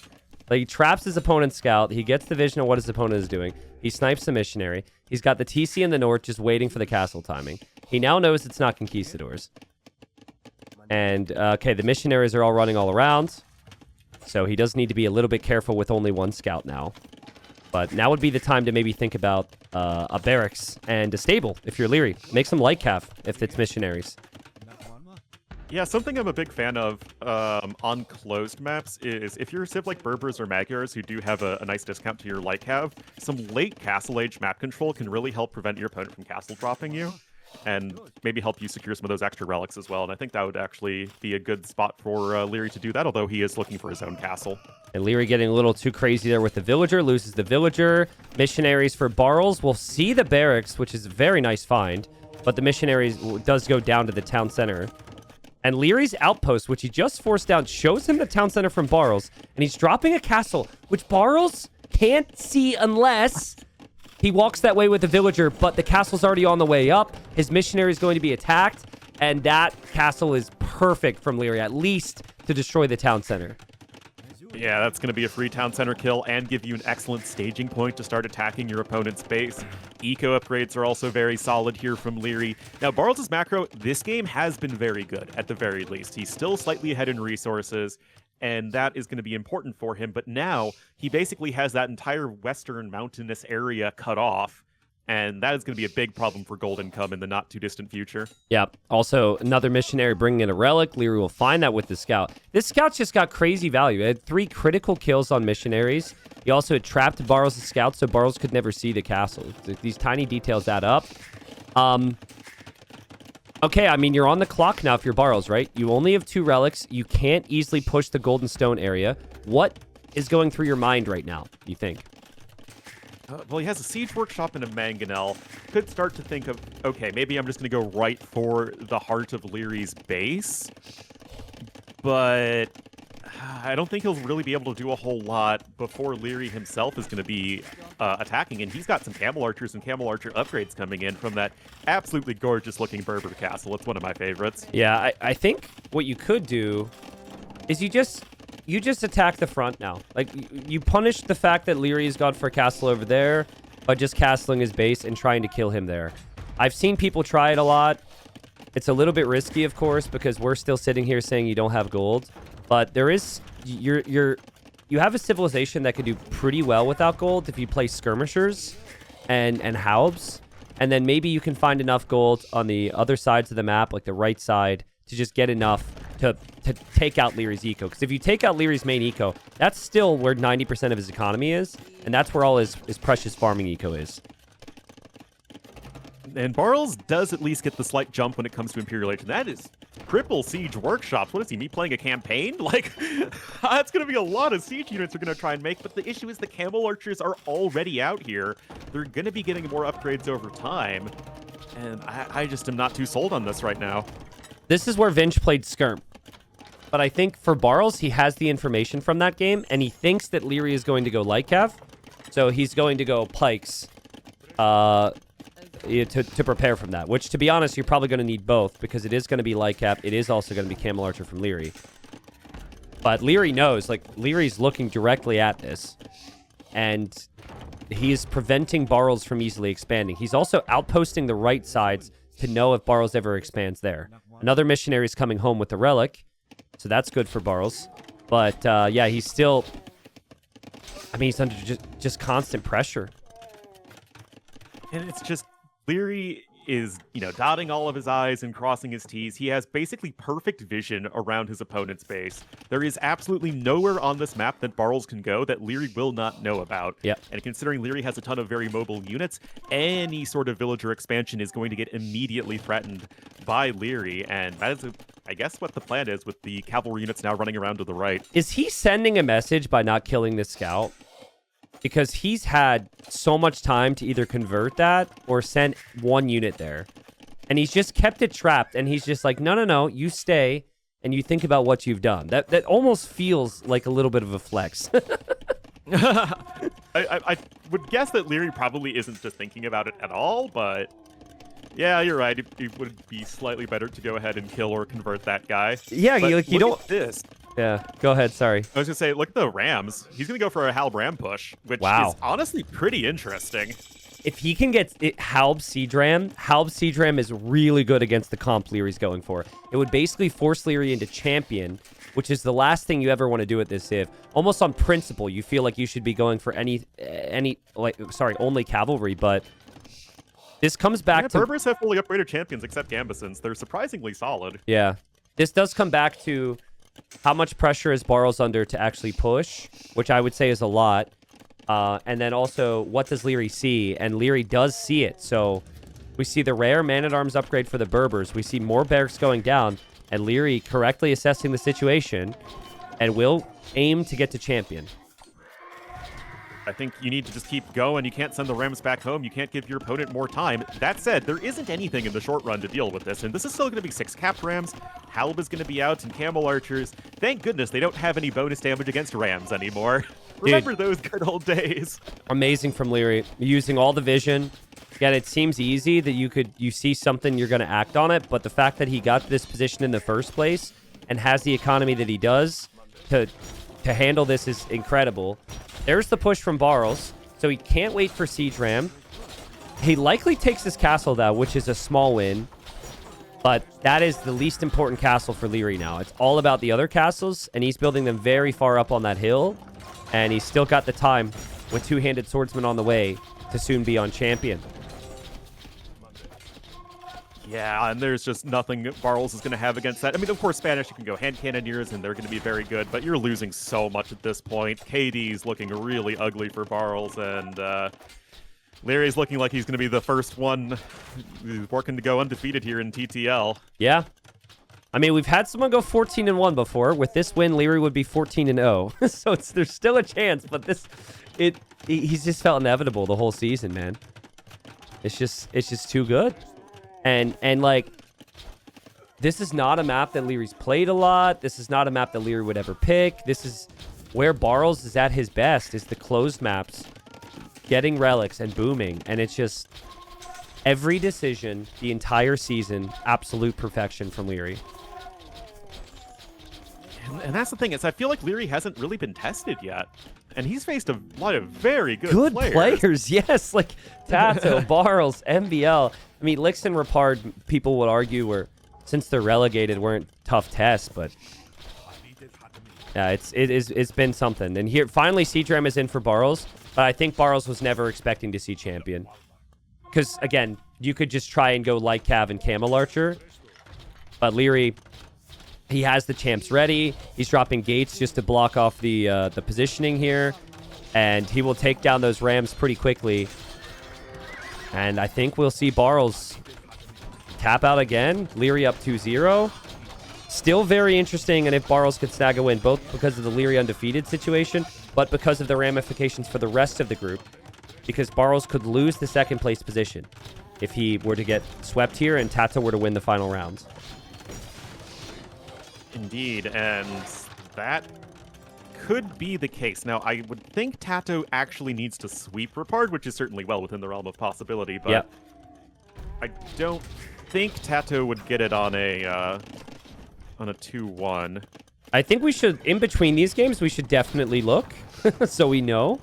Like, he traps his opponent's scout. He gets the vision of what his opponent is doing. He snipes the missionary. He's got the TC in the north just waiting for the castle timing. He now knows it's not conquistadors. And, okay, the missionaries are all running all around. So he does need to be a little bit careful with only one scout now. But now would be the time to maybe think about a barracks and a stable if you're Liry. Make some light calf if it's missionaries. Yeah, something I'm a big fan of on closed maps is if you're a civ like Berbers or Magyars who do have a nice discount to your light cav, some late castle age map control can really help prevent your opponent from castle dropping you. And maybe help you secure some of those extra relics as well. And I think that would actually be a good spot for Liry to do that, although he is looking for his own castle. And Liry getting a little too crazy there with the villager, loses the villager. Missionaries for Barles will see the barracks, which is a very nice find, but the missionaries does go down to the town center. And Liry's outpost, which he just forced down, shows him the town center from Barles, and he's dropping a castle, which Barles can't see unless he walks that way with the villager, but the castle's already on the way up. His missionary is going to be attacked, and that castle is perfect from Liry, at least to destroy the town center. Yeah, that's going to be a free town center kill and give you an excellent staging point to start attacking your opponent's base. Eco upgrades are also very solid here from Liry. Now, Barles' macro, this game has been very good, at the very least. He's still slightly ahead in resources, and that is going to be important for him. But now, he basically has that entire western mountainous area cut off, and that is going to be a big problem for gold income in the not-too-distant future. Yeah. Also, another missionary bringing in a relic. Liry will find that with the scout. This scout just got crazy value. It had 3 critical kills on missionaries. He also had trapped Barles' scout, so Barles could never see the castle. These tiny details add up. Okay, I mean, you're on the clock now if you're Barles, right? You only have 2 relics. You can't easily push the golden stone area. What is going through your mind right now, do you think? Well, he has a siege workshop and a mangonel. Could start to think of, okay, maybe I'm just going to go right for the heart of Liry's base. But I don't think he'll really be able to do a whole lot before Liry himself is going to be attacking. And he's got some camel archers and camel archer upgrades coming in from that absolutely gorgeous looking Berber castle. It's one of my favorites. Yeah, I think what you could do is you just attack the front now. Like, you punish the fact that Liry's gone for a castle over there by just castling his base and trying to kill him there. I've seen people try it a lot. It's a little bit risky, of course, because we're still sitting here saying you don't have gold. But there is... You have a civilization that could do pretty well without gold if you play skirmishers and haubs. And then maybe you can find enough gold on the other sides of the map, like the right side, to just get enough to take out Liry's eco. Because if you take out Liry's main eco, that's still where 90% of his economy is, and that's where all his precious farming eco is. And Barles does at least get the slight jump when it comes to Imperial Age. And that is triple siege workshops. What is he, me playing a campaign? Like, that's going to be a lot of siege units they're going to try and make. But the issue is the camel archers are already out here. They're going to be getting more upgrades over time. And I just am not too sold on this right now. This is where Vinch played Skirm. But I think for Barles, he has the information from that game, and he thinks that Liry is going to go light cav. So he's going to go pikes to prepare from that. Which, to be honest, you're probably going to need both, because it is going to be light cap. It is also going to be camel archer from Liry. But Liry knows, like, Liry's looking directly at this. And he is preventing Barles from easily expanding. He's also outposting the right sides to know if Barles ever expands there. Another missionary is coming home with the relic, so that's good for Barles. But, yeah, he's still... I mean, he's under just constant pressure. And it's just... Liry is, dotting all of his I's and crossing his T's. He has basically perfect vision around his opponent's base. There is absolutely nowhere on this map that Barles can go that Liry will not know about. Yep. And considering Liry has a ton of very mobile units, any sort of villager expansion is going to get immediately threatened by Liry, and that is I guess what the plan is with the cavalry units now running around to the right. Is he sending a message by not killing this scout? Because he's had so much time to either convert that or send one unit there. And he's just kept it trapped, and he's just like, no, you stay, and you think about what you've done. That almost feels like a little bit of a flex. I would guess that Liry probably isn't just thinking about it at all, but yeah, you're right. It would be slightly better to go ahead and kill or convert that guy. Yeah, but you don't... this. Yeah, go ahead, sorry. I was going to say, look at the Rams. He's going to go for a Halb Ram push, which is honestly pretty interesting. If he can get Halb Siege Ram is really good against the comp Liry's going for. It would basically force Liry into champion, which is the last thing you ever want to do at this Civ. Almost on principle, you feel like you should be going for only cavalry, but this comes back to... Berbers have fully upgraded champions except Gambesons. They're surprisingly solid. Yeah. This does come back to how much pressure is Barles under to actually push, which I would say is a lot. And then also, what does Liry see? And Liry does see it. So we see the rare Man-at-Arms upgrade for the Berbers. We see more barracks going down, and Liry correctly assessing the situation and will aim to get to champion. I think you need to just keep going. You can't send the Rams back home. You can't give your opponent more time. That said, there isn't anything in the short run to deal with this, and this is still going to be 6 capped Rams. Halb is going to be out, and Camel Archers. Thank goodness they don't have any bonus damage against Rams anymore. Remember those good old days. Amazing from Liry, using all the vision. Again, it seems easy that you see something, you're going to act on it, but the fact that he got this position in the first place and has the economy that he does to handle this is incredible. There's the push from Barles, so he can't wait for Siege Ram. He likely takes this castle, though, which is a small win, but that is the least important castle for Liry now. It's all about the other castles, and he's building them very far up on that hill, and he's still got the time with Two-Handed Swordsman on the way to soon be on champion. Yeah, and there's just nothing Barles is going to have against that. I mean, of course, Spanish, you can go hand cannoneers, and they're going to be very good, but you're losing so much at this point. KD's looking really ugly for Barles, and Liry's looking like he's going to be the first one working to go undefeated here in TTL. Yeah. I mean, we've had someone go 14-1 before. With this win, Liry would be 14-0. So there's still a chance, but he's just felt inevitable the whole season, man. It's just too good. And like, this is not a map that Liry's played a lot. This is not a map that Liry would ever pick. This is where Barles is at his best, is the closed maps, getting relics and booming. And it's just every decision, the entire season, absolute perfection from Liry. And that's the thing, is I feel like Liry hasn't really been tested yet. And he's faced a lot of very good players. Yes, like Tato, Barles, MBL. I mean, Lix and Rapard, people would argue, since they're relegated, weren't tough tests, but yeah, it's been something. And here, finally, Siege Ram is in for Barles, but I think Barles was never expecting to see champion. Because, again, you could just try and go Light Cav and Camel Archer, but Liry, he has the champs ready. He's dropping gates just to block off the positioning here, and he will take down those Rams pretty quickly. And I think we'll see Barles tap out again. Liry up 2-0. Still very interesting, and if Barles could snag a win, both because of the Liry undefeated situation, but because of the ramifications for the rest of the group. Because Barles could lose the second place position if he were to get swept here and Tato were to win the final rounds. Indeed, and that could be the case. Now, I would think Tato actually needs to sweep Rapard, which is certainly well within the realm of possibility, but I don't think Tato would get it on a 2-1. I think we should, in between these games, we should definitely look, so we know.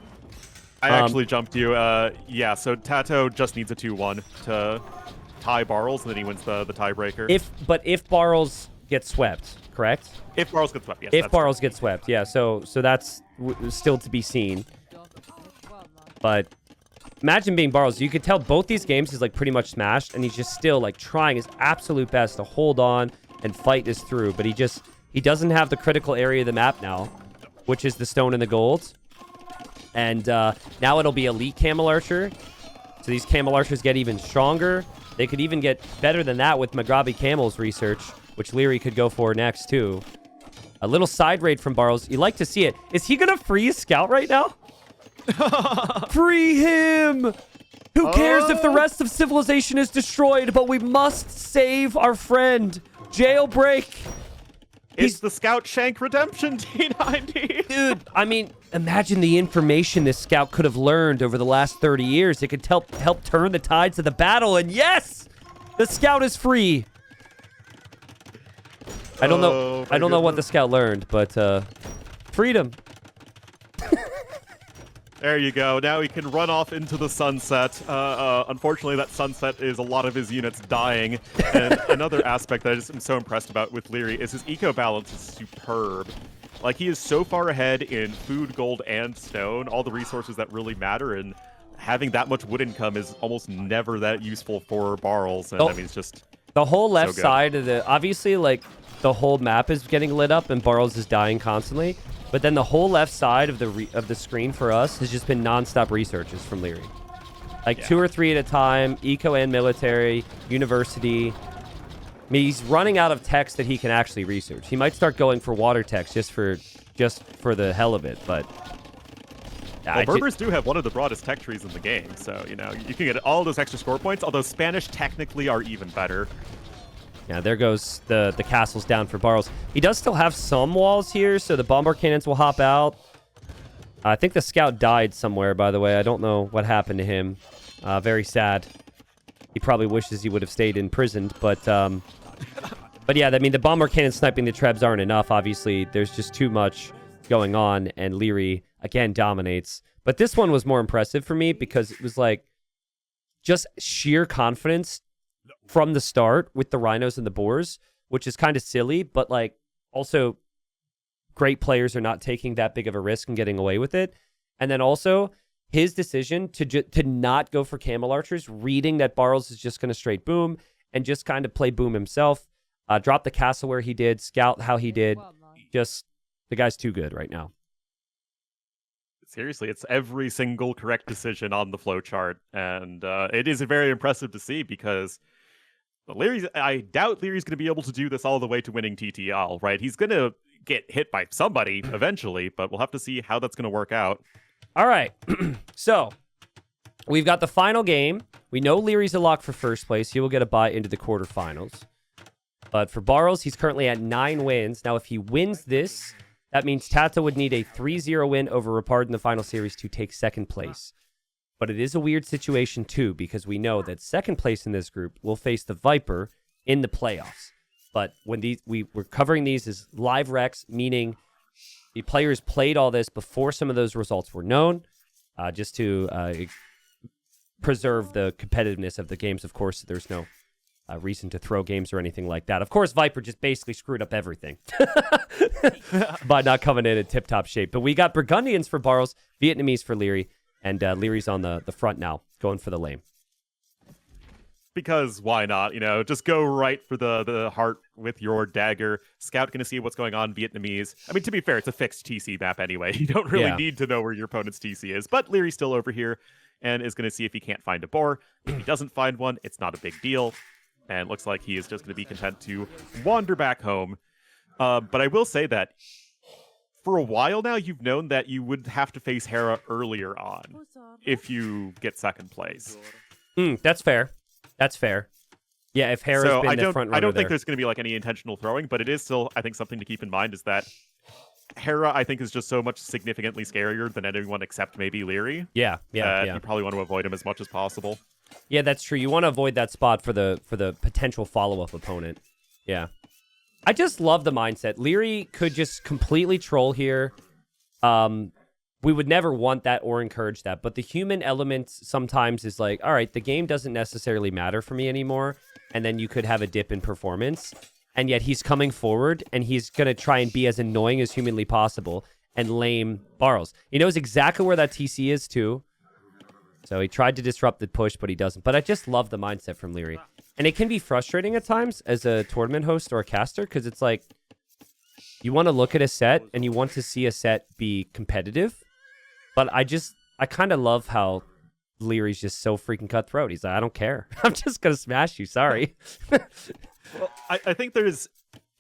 I actually jumped you. Yeah, so Tato just needs a 2-1 to tie Barles, and then he wins the tiebreaker. If Barles gets swept, correct? If Barles gets swept, yes. If Barles gets swept, yeah. So that's still to be seen. But imagine being Barles. You could tell both these games is like pretty much smashed, and he's just still like trying his absolute best to hold on and fight this through. But he doesn't have the critical area of the map now, which is the stone and the gold. And now it'll be elite Camel Archer. So these Camel Archers get even stronger. They could even get better than that with Magrabi Camel's research, which Liry could go for next, too. A little side raid from Barles. You like to see it. Is he going to freeze Scout right now? Free him! Who cares if the rest of civilization is destroyed, but we must save our friend. Jailbreak. It's the Scout Shank Redemption T90. Dude, I mean, imagine the information this Scout could have learned over the last 30 years. It could help turn the tides of the battle, and yes! The Scout is free. I don't know what the Scout learned, but freedom. There you go. Now he can run off into the sunset. Unfortunately, that sunset is a lot of his units dying. And another aspect that I just am so impressed about with Liry is his eco balance is superb. Like, he is so far ahead in food, gold, and stone, all the resources that really matter, and having that much wood income is almost never that useful for Barles. And I mean, it's just the whole left so side of the, obviously, like, the whole map is getting lit up and Barles is dying constantly. But then the whole left side of the screen for us has just been nonstop researches from Liry. Like 2 or 3 at a time, eco and military, university. I mean, he's running out of text that he can actually research. He might start going for water text just for the hell of it, but... Well, Berbers do have one of the broadest tech trees in the game, so, you know, you can get all those extra score points, although Spanish technically are even better. Yeah, there goes the castles down for Barles. He does still have some walls here, so the bomber cannons will hop out. I think the Scout died somewhere, by the way. I don't know what happened to him. Very sad. He probably wishes he would have stayed imprisoned, but yeah, I mean, the bomber cannon sniping the Trebs aren't enough, obviously. There's just too much going on, and Liry, again, dominates. But this one was more impressive for me because it was, like, just sheer confidence from the start with the rhinos and the boars, which is kind of silly, but like also great players are not taking that big of a risk and getting away with it. And then also his decision to not go for camel archers, reading that Barles is just going to straight boom and just kind of play boom himself, drop the castle where he did, scout how he did. Just the guy's too good right now. Seriously, it's every single correct decision on the flowchart, and it is very impressive to see because I doubt Liry's going to be able to do this all the way to winning TTL, right? He's going to get hit by somebody eventually, but we'll have to see how that's going to work out. All right. So, we've got the final game. We know Liry's a lock for first place. He will get a bye into the quarterfinals. But for Barles, he's currently at 9 wins. Now, if he wins this, that means Tata would need a 3-0 win over Rapard in the final series to take second place. But it is a weird situation, too, because we know that second place in this group will face the Viper in the playoffs. But when we're covering these as live recs, meaning the players played all this before some of those results were known, just to preserve the competitiveness of the games. Of course, there's no reason to throw games or anything like that. Of course, Viper just basically screwed up everything by not coming in tip-top shape. But we got Burgundians for Barles, Vietnamese for Liry. And Liry's on the front now, going for the lane. Because why not? You know, just go right for the heart with your dagger. Scout going to see what's going on Vietnamese. I mean, to be fair, it's a fixed TC map anyway. You don't really need to know where your opponent's TC is. But Liry's still over here and is going to see if he can't find a boar. If he doesn't find one, it's not a big deal. And it looks like he is just going to be content to wander back home. But I will say that for a while now, you've known that you would have to face Hera earlier on if you get second place. That's fair. That's fair. Yeah, if Hera's been the front runner I don't think there's going to be like any intentional throwing, but it is still, I think, something to keep in mind is that Hera, I think, is just so much significantly scarier than anyone except maybe Liry. Yeah. You probably want to avoid him as much as possible. Yeah, that's true. You want to avoid that spot for the potential follow-up opponent. Yeah. I just love the mindset. Liry could just completely troll here. We would never want that or encourage that. But the human element sometimes is like, all right, the game doesn't necessarily matter for me anymore. And then you could have a dip in performance. And yet he's coming forward and he's going to try and be as annoying as humanly possible and lame Barles. He knows exactly where that TC is too. So he tried to disrupt the push, but he doesn't. But I just love the mindset from Liry. And it can be frustrating at times as a tournament host or a caster because it's like you want to look at a set and you want to see a set be competitive. But I kind of love how Liry's just so freaking cutthroat. He's like, I don't care. I'm just going to smash you. Sorry. Well, I think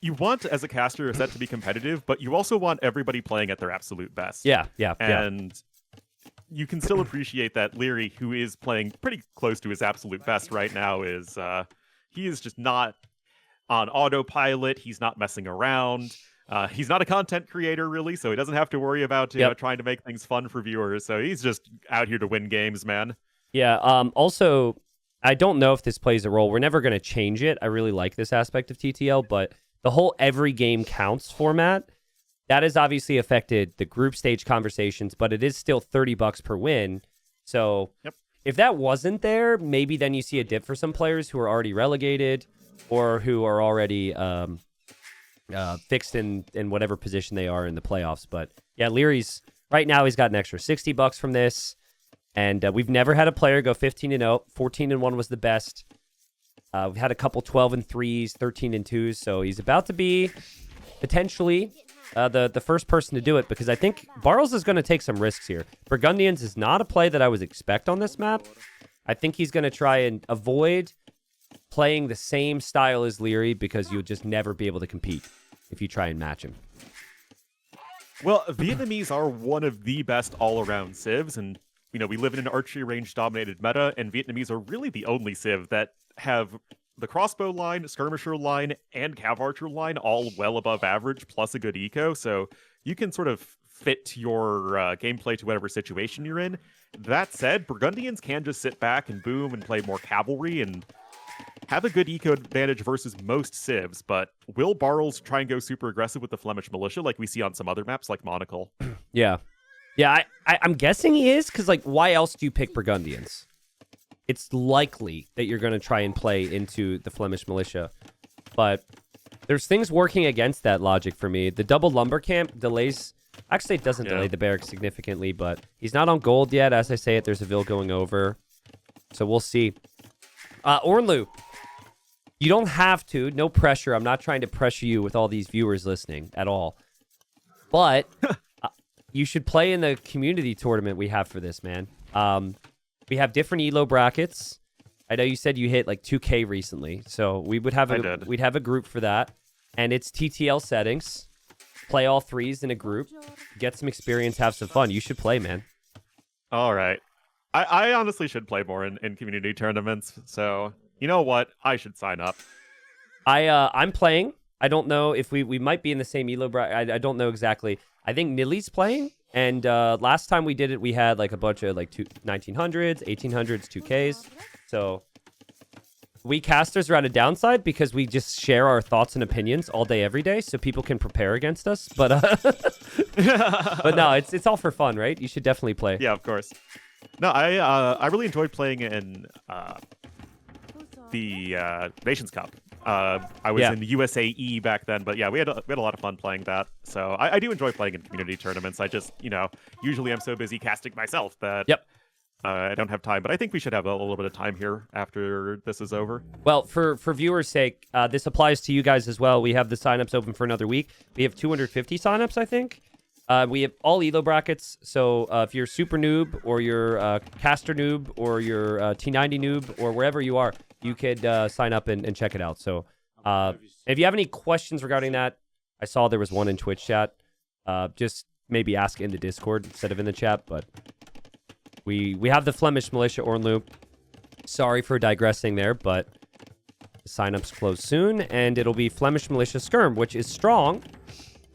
you want, as a caster, a set to be competitive, but you also want everybody playing at their absolute best. Yeah. And you can still appreciate that Liry, who is playing pretty close to his absolute best right now, he is just not on autopilot. He's not messing around. He's not a content creator, really, so he doesn't have to worry about trying to make things fun for viewers. So he's just out here to win games, man. Yeah. Also, I don't know if this plays a role. We're never going to change it. I really like this aspect of TTL, but the whole every game counts format, that has obviously affected the group stage conversations, but it is still $30 per win. So if that wasn't there, maybe then you see a dip for some players who are already relegated or who are already fixed in whatever position they are in the playoffs. But yeah, Liry's right now, he's got an extra $60 from this. And we've never had a player go 15-0. 14-1 was the best. We've had a couple 12-3s, 13-2s. So he's about to be potentially the first person to do it, because I think Barles is going to take some risks here. Burgundians is not a play that I would expect on this map. I think he's going to try and avoid playing the same style as Liry, because you'll just never be able to compete if you try and match him. Well, Vietnamese are one of the best all-around civs, and we live in an archery range-dominated meta, and Vietnamese are really the only civ that have the crossbow line, skirmisher line, and cav archer line all well above average, plus a good eco, so you can sort of fit your gameplay to whatever situation you're in. That said, Burgundians can just sit back and boom and play more cavalry and have a good eco advantage versus most civs, but will Barles try and go super aggressive with the Flemish militia like we see on some other maps like Monocle? Yeah, I'm guessing he is, because why else do you pick Burgundians? It's likely that you're going to try and play into the Flemish militia, but there's things working against that logic for me. The double lumber camp delays. Actually, it doesn't delay the barracks significantly, but he's not on gold yet. As I say it, there's a Vil going over, so we'll see. Ornlu, you don't have to. No pressure. I'm not trying to pressure you with all these viewers listening at all, but you should play in the community tournament we have for this, man. We have different elo brackets. I know you said you hit 2K recently, so we'd have a group for that, and it's TTL settings. Play all threes in a group, get some experience, have some fun. You should play, man. All right. I honestly should play more in community tournaments, so you know what? I should sign up. I'm playing. I don't know if we might be in the same elo bracket. I don't know exactly. I think Nilly's playing, and last time we did it, we had a bunch of 1900s, 1800s, 2Ks. So we casters are at a downside because we just share our thoughts and opinions all day, every day, so people can prepare against us. But but no, it's all for fun, right? You should definitely play. Yeah, of course. No, I really enjoyed playing in the Nations Cup. I was in the USAE back then, but yeah, we had a lot of fun playing that. So I do enjoy playing in community tournaments. I just, usually I'm so busy casting myself that I don't have time. But I think we should have a little bit of time here after this is over. Well, for viewers' sake, this applies to you guys as well. We have the signups open for another week. We have 250 signups, I think. We have all elo brackets. So if you're super noob, or you're caster noob, or you're T90 noob, or wherever you are, you could sign up and check it out. So if you have any questions regarding that, I saw there was one in Twitch chat. Just maybe ask in the Discord instead of in the chat. But we have the Flemish militia, Ornlu. Sorry for digressing there, but the signups close soon, and it'll be Flemish militia skirm, which is strong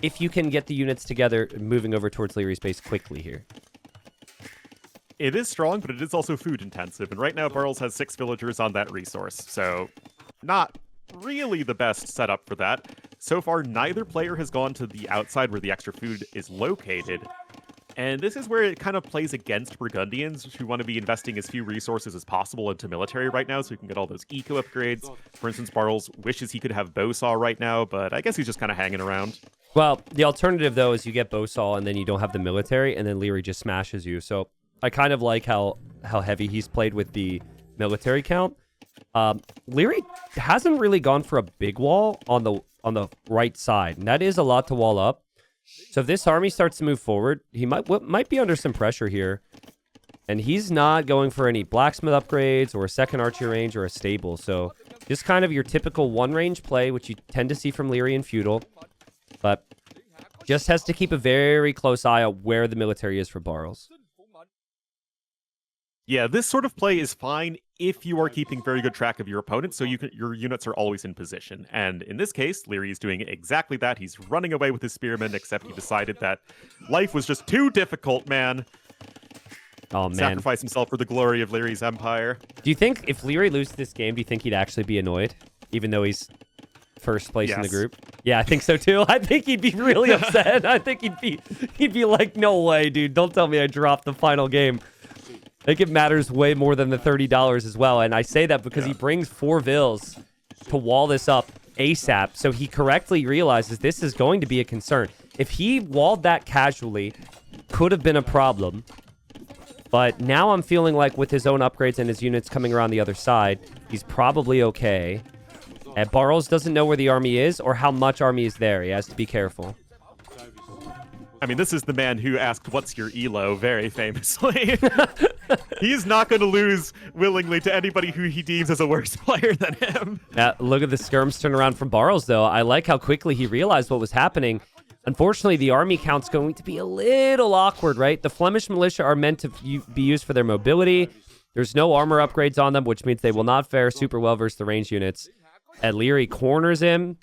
if you can get the units together moving over towards Liry's base quickly here. It is strong, but it is also food intensive, and right now Barles has 6 villagers on that resource, so not really the best setup for that. So far, neither player has gone to the outside where the extra food is located, and this is where it kind of plays against Burgundians, who want to be investing as few resources as possible into military right now so we can get all those eco upgrades. For instance, Barles wishes he could have Bowsaw right now, but I guess he's just kind of hanging around. Well, the alternative, though, is you get Bowsaw and then you don't have the military, and then Liry just smashes you. So I kind of like how heavy he's played with the military count. Liry hasn't really gone for a big wall on the right side, and that is a lot to wall up. So if this army starts to move forward, he might be under some pressure here. And he's not going for any blacksmith upgrades or a second archery range or a stable. So Just kind of your typical one-range play, which you tend to see from Liry and Feudal. But just has to keep a very close eye on where the military is for Barles. Yeah, this sort of play is fine if you are keeping very good track of your opponent, so your units are always in position. And in this case, Liry is doing exactly that. He's running away with his spearmen, except he decided that life was just too difficult, man. Oh, man. Sacrifice himself for the glory of Liry's empire. Do you think if Liry loses this game, do you think he'd actually be annoyed, even though he's first place in the group? Yeah, I think so too. I think he'd be really upset. I think he'd be like, no way, dude. Don't tell me I dropped the final game. I think it matters way more than the $30 as well. And I say that because he brings 4 vills to wall this up ASAP. So he correctly realizes this is going to be a concern. If he walled that casually, could have been a problem. But now I'm feeling like with his own upgrades and his units coming around the other side, he's probably okay. And Barles doesn't know where the army is or how much army is there. He has to be careful. I mean, this is the man who asked, what's your elo, very famously. He's not going to lose willingly to anybody who he deems as a worse player than him. Look at the skirms turn around from Barles, though. I like how quickly he realized what was happening. Unfortunately, the army count's going to be a little awkward, right? The Flemish militia are meant to be used for their mobility. There's no armor upgrades on them, which means they will not fare super well versus the ranged units. And Liry corners him.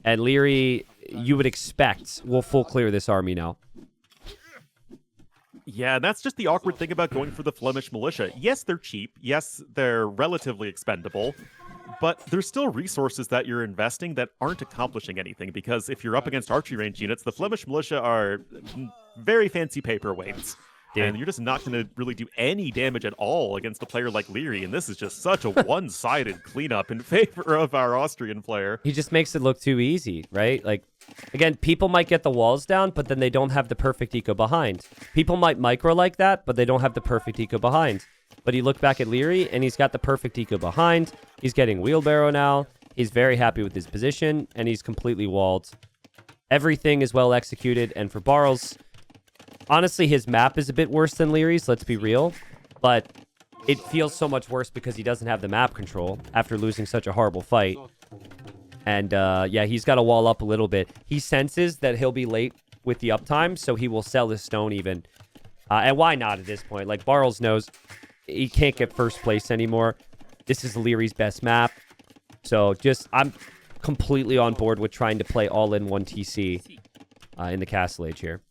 And Liry, you would expect, will full clear this army now. Yeah, that's just the awkward thing about going for the Flemish militia. Yes, they're cheap. Yes, they're relatively expendable. But there's still resources that you're investing that aren't accomplishing anything, because if you're up against archery range units, the Flemish militia are very fancy paperweights. And you're just not going to really do any damage at all against a player like Liry, and this is just such a one-sided cleanup in favor of our Austrian player. He just makes it look too easy, right? Like, again, people might get the walls down, but then they don't have the perfect eco behind. People might micro like that, but they don't have the perfect eco behind. But you look back at Liry, and he's got the perfect eco behind. He's getting wheelbarrow now. He's very happy with his position, and he's completely walled. Everything is well executed, and for Barles, honestly, his map is a bit worse than Liry's, let's be real. But it feels so much worse because he doesn't have the map control after losing such a horrible fight. And, yeah, he's got to wall up a little bit. He senses that he'll be late with the uptime, so he will sell his stone even. And why not at this point? Like, Barles knows he can't get first place anymore. This is Liry's best map. So I'm completely on board with trying to play all in one TC in the Castle Age here.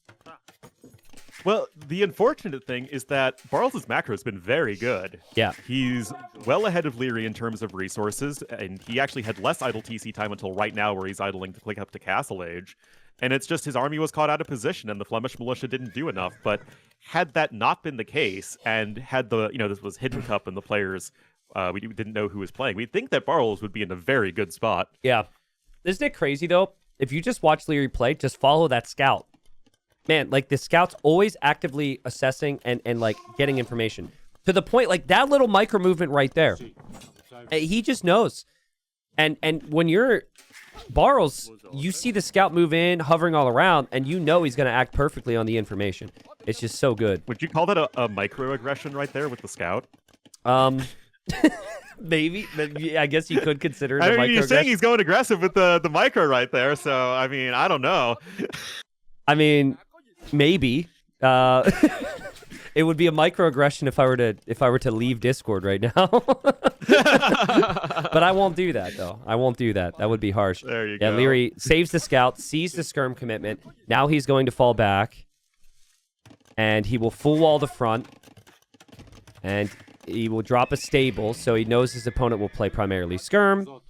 Well, the unfortunate thing is that Barles' macro has been very good. Yeah. He's well ahead of Liry in terms of resources, and he actually had less idle TC time until right now, where he's idling to click up to Castle Age. And it's just his army was caught out of position, and the Flemish militia didn't do enough. But had that not been the case, and had this was Hidden Cup and the players, we didn't know who was playing, we'd think that Barles would be in a very good spot. Yeah. Isn't it crazy, though? If you just watch Liry play, just follow that scout. Man, like, the scout's always actively assessing and like, getting information. To the point, like, that little micro movement right there. He just knows. And when you're Barles, you see the scout move in, hovering all around, and you know he's going to act perfectly on the information. It's just so good. Would you call that a microaggression right there with the scout? Maybe. I guess you could consider it a microaggression. You're saying he's going aggressive with the micro right there, so, I mean, I don't know. I mean, maybe. It would be a microaggression if I were to leave Discord right now. But I won't do that, though. I won't do that. That would be harsh. There you go. Yeah, Liry saves the scout, sees the skirm commitment. Now he's going to fall back. And he will full wall the front. And he will drop a stable, so he knows his opponent will play primarily skirm.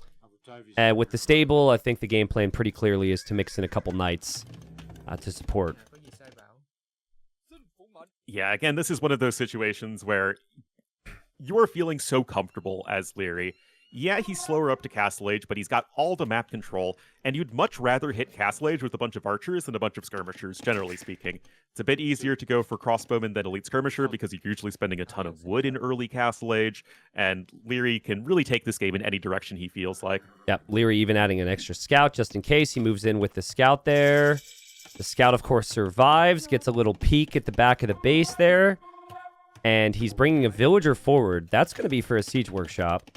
And with the stable, I think the game plan pretty clearly is to mix in a couple knights to support. Yeah, again, this is one of those situations where you're feeling so comfortable as Liry. Yeah, he's slower up to Castle Age, but he's got all the map control, and you'd much rather hit Castle Age with a bunch of archers than a bunch of skirmishers, generally speaking. It's a bit easier to go for crossbowmen than elite skirmisher because you're usually spending a ton of wood in early Castle Age, and Liry can really take this game in any direction he feels like. Yeah, Liry even adding an extra scout just in case. He moves in with the scout there. The scout, of course, survives, gets a little peek at the back of the base there. And he's bringing a villager forward. That's going to be for a siege workshop.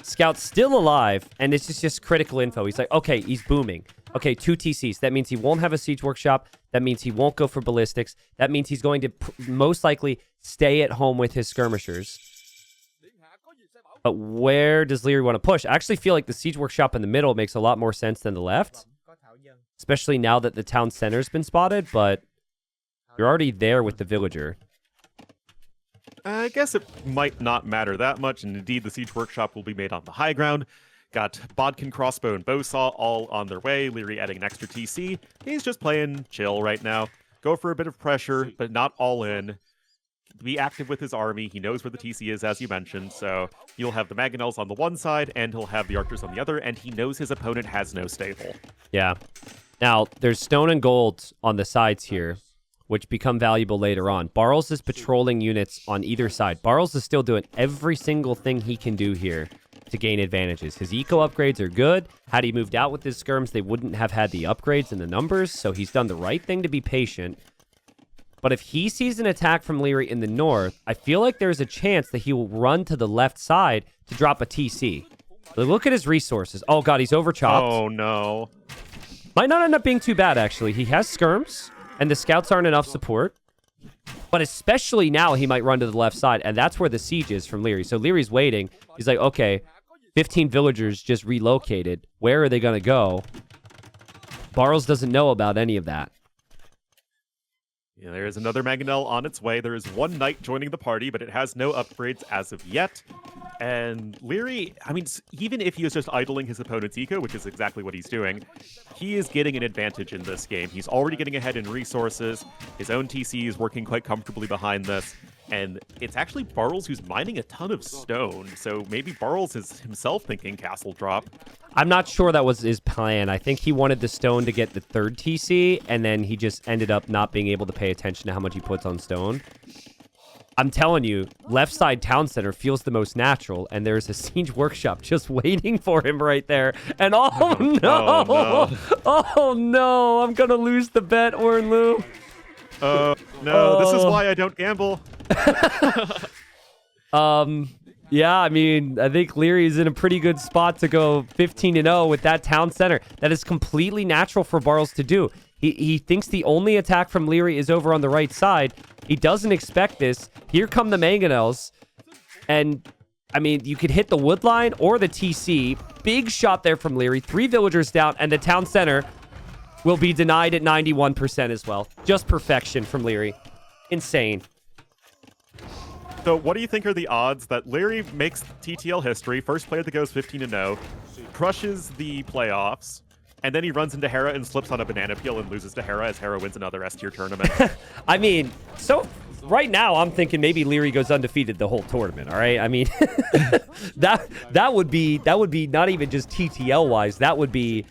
Scout's still alive, and it's just critical info. He's like, okay, he's booming. Okay, 2 TCs. That means he won't have a siege workshop. That means he won't go for ballistics. That means he's going to most likely stay at home with his skirmishers. But where does Liry want to push? I actually feel like the siege workshop in the middle makes a lot more sense than the left. Especially now that the town center's been spotted, but you're already there with the villager. I guess it might not matter that much, and indeed the siege workshop will be made on the high ground. Got Bodkin crossbow and bowsaw all on their way. Liry adding an extra TC. He's just playing chill right now. Go for a bit of pressure, but not all in. Be active with his army. He knows where the TC is, as you mentioned, so you'll have the Mangonels on the one side, and he'll have the Archers on the other, and he knows his opponent has no stable. Yeah. Now, there's stone and gold on the sides here, which become valuable later on. Barles is patrolling units on either side. Barles is still doing every single thing he can do here to gain advantages. His eco upgrades are good. Had he moved out with his skirms, they wouldn't have had the upgrades and the numbers, so he's done the right thing to be patient. But if he sees an attack from Liry in the north, I feel like there's a chance that he will run to the left side to drop a TC. But look at his resources. Oh god, he's overchopped. Oh no. Might not end up being too bad, actually. He has skirms, and the scouts aren't enough support. But especially now, he might run to the left side, and that's where the siege is from Liry. So Liry's waiting. He's like, okay, 15 villagers just relocated. Where are they going to go? Barles doesn't know about any of that. Yeah, there is another Mangonel on its way. There is one knight joining the party, but it has no upgrades as of yet. And Liry, I mean, even if he is just idling his opponent's eco, which is exactly what he's doing, he is getting an advantage in this game. He's already getting ahead in resources. His own TC is working quite comfortably behind this. And it's actually Barles who's mining a ton of stone. So maybe Barles is himself thinking castle drop. I'm not sure that was his plan. I think he wanted the stone to get the third TC, and then he just ended up not being able to pay attention to how much he puts on stone. I'm telling you, left side town center feels the most natural, and there's a siege workshop just waiting for him right there. And oh no! Oh no! I'm gonna lose the bet, Ornlu. No, this is why I don't gamble. Yeah, I mean, I think Liry's in a pretty good spot to go 15-0 with that town center. That is completely natural for Barles to do. He thinks the only attack from Liry is over on the right side. He doesn't expect this. Here come the Mangonels. And, I mean, you could hit the wood line or the TC. Big shot there from Liry. 3 villagers down, and the town center will be denied at 91% as well. Just perfection from Liry. Insane. So what do you think are the odds that Liry makes TTL history, first player that goes 15-0, crushes the playoffs, and then he runs into Hera and slips on a banana peel and loses to Hera as Hera wins another S-tier tournament? I mean, so right now I'm thinking maybe Liry goes undefeated the whole tournament, all right? I mean, that would be not even just TTL-wise. That would be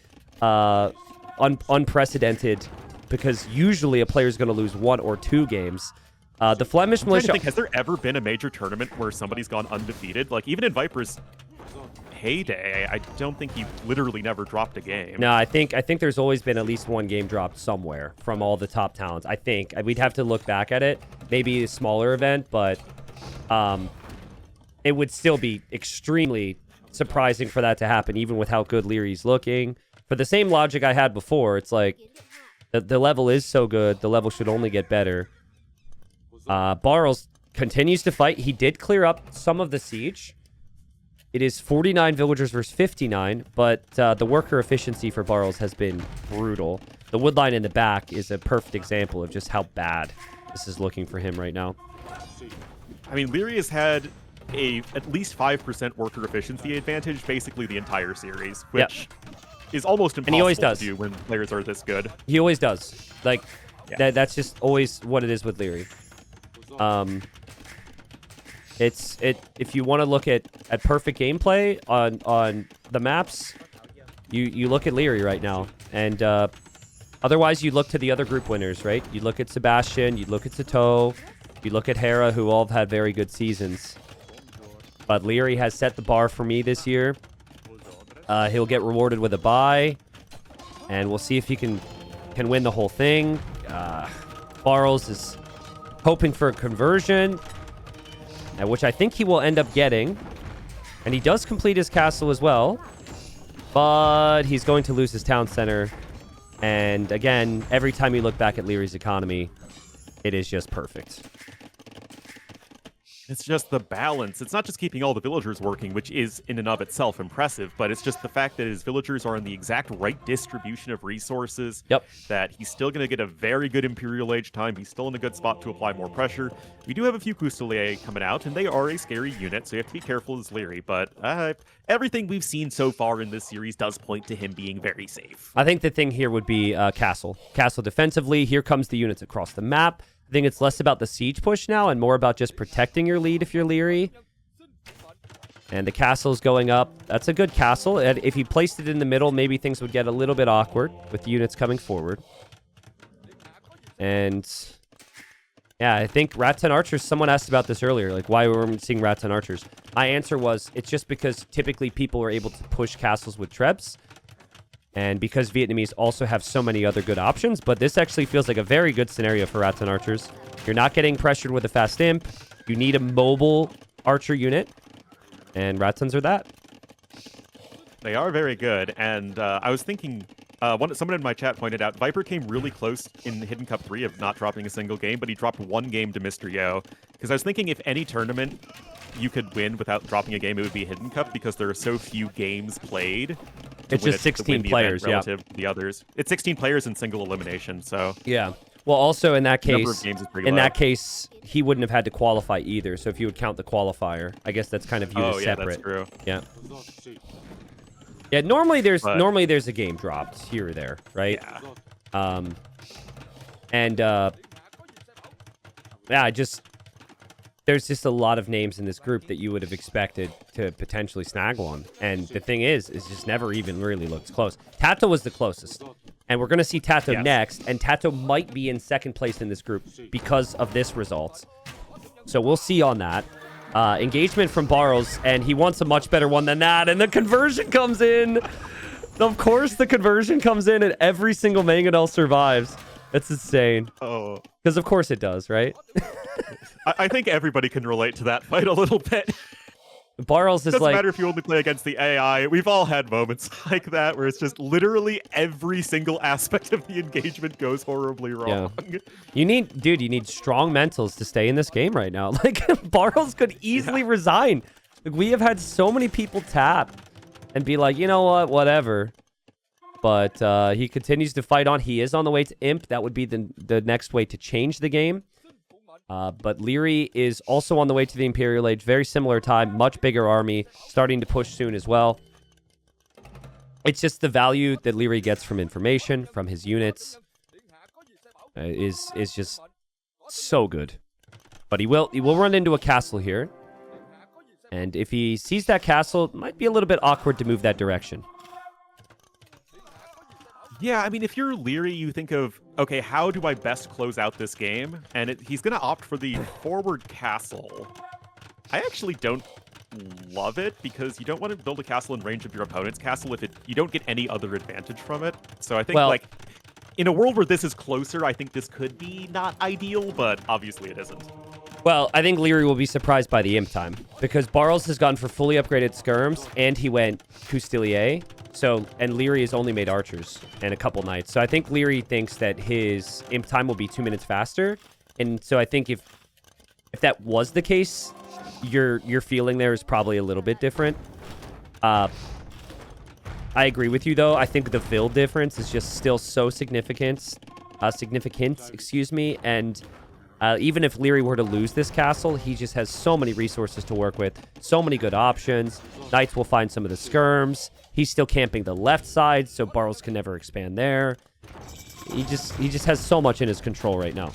unprecedented, because usually a player is going to lose 1 or 2 games. The Flemish militia... Has there ever been a major tournament where somebody's gone undefeated? Like, even in Viper's heyday, I don't think he literally never dropped a game. No, I think there's always been at least 1 game dropped somewhere from all the top talents. I think. We'd have to look back at it. Maybe a smaller event, but it would still be extremely surprising for that to happen, even with how good Liry's looking. For the same logic I had before, it's like, the level is so good, the level should only get better. Barles continues to fight. He did clear up some of the siege. It is 49 villagers versus 59, but the worker efficiency for Barles has been brutal. The wood line in the back is a perfect example of just how bad this is looking for him right now. I mean, Liry has had at least 5% worker efficiency advantage basically the entire series, which is almost impossible to do when players are this good. He always does. Like, that's just always what it is with Liry. If you want to look at perfect gameplay on the maps, you look at Liry right now, and otherwise you look to the other group winners, right? You look at Sebastian, you look at Sato, you look at Hera, who all have had very good seasons. But Liry has set the bar for me this year. He'll get rewarded with a bye, and we'll see if he can win the whole thing. Barles is hoping for a conversion, which I think he will end up getting. And he does complete his castle as well. But he's going to lose his town center. And again, every time you look back at Lyrey's economy, it is just perfect. It's just the balance. It's not just keeping all the villagers working, which is in and of itself impressive, but it's just the fact that his villagers are in the exact right distribution of resources. Yep. That he's still going to get a very good Imperial Age time. He's still in a good spot to apply more pressure. We do have a few Liereyy coming out, and they are a scary unit, so you have to be careful as Liry, but everything we've seen so far in this series does point to him being very safe. I think the thing here would be Castle. Castle defensively. Here comes the units across the map. I think it's less about the siege push now and more about just protecting your lead if you're Liry. And the castle's going up. That's a good castle. And if he placed it in the middle, maybe things would get a little bit awkward with the units coming forward. And yeah, I think Rats and Archers, someone asked about this earlier, like why we weren't seeing Rats and Archers. My answer was, it's just because typically people are able to push castles with Trebs. And because Vietnamese also have so many other good options, but this actually feels like a very good scenario for Rats and Archers. You're not getting pressured with a fast imp. You need a mobile archer unit. And Ratsons are that. They are very good. And I was thinking, someone in my chat pointed out, Viper came really close in Hidden Cup 3 of not dropping a single game, but he dropped one game to Mr. Yo. Because I was thinking if any tournament you could win without dropping a game, it would be Hidden Cup because there are so few games played. It's just 16 players, relative to the others. It's 16 players in single elimination, so yeah. Well, also in that case, that case, he wouldn't have had to qualify either. So if you would count the qualifier, I guess that's kind of viewed as separate. That's true. Yeah. Yeah. Normally there's a game dropped here or there, right? Yeah. Yeah, there's just a lot of names in this group that you would have expected to potentially snag one. And the thing is just never even really looks close. Tato was the closest. And we're going to see Tato next. And Tato might be in second place in this group because of this result. So we'll see on that. Engagement from Barles. And he wants a much better one than that. And the conversion comes in. Of course the conversion comes in and every single Mangonel survives. That's insane. Oh. Because of course it does, right? I think everybody can relate to that fight a little bit. Barles is doesn't like... matter if you only play against the AI. We've all had moments like that where it's just literally every single aspect of the engagement goes horribly wrong. Yeah. You need strong mentals to stay in this game right now. Like, Barles could easily resign. Like, we have had so many people tap and be like, you know what, whatever. But he continues to fight on. He is on the way to Imp. That would be the next way to change the game. But Liry is also on the way to the Imperial Age. Very similar time. Much bigger army. Starting to push soon as well. It's just the value that Liry gets from information, from his units, is just so good. But he will run into a castle here. And if he sees that castle, it might be a little bit awkward to move that direction. Yeah, I mean, if you're Liry, you think of, okay, how do I best close out this game? And he's going to opt for the forward castle. I actually don't love it because you don't want to build a castle in range of your opponent's castle if you don't get any other advantage from it. So I think, in a world where this is closer, I think this could be not ideal, but obviously it isn't. Well, I think Liry will be surprised by the imp time because Barles has gone for fully upgraded skirms and he went Custilier. And Liry has only made archers and a couple knights. So I think Liry thinks that his imp time will be 2 minutes faster. And so I think if that was the case, your feeling there is probably a little bit different. I agree with you though. I think the build difference is just still so significant, excuse me. And even if Liry were to lose this castle, he just has so many resources to work with, so many good options. Knights will find some of the skirms. He's still camping the left side, so Barles can never expand there. He just has so much in his control right now.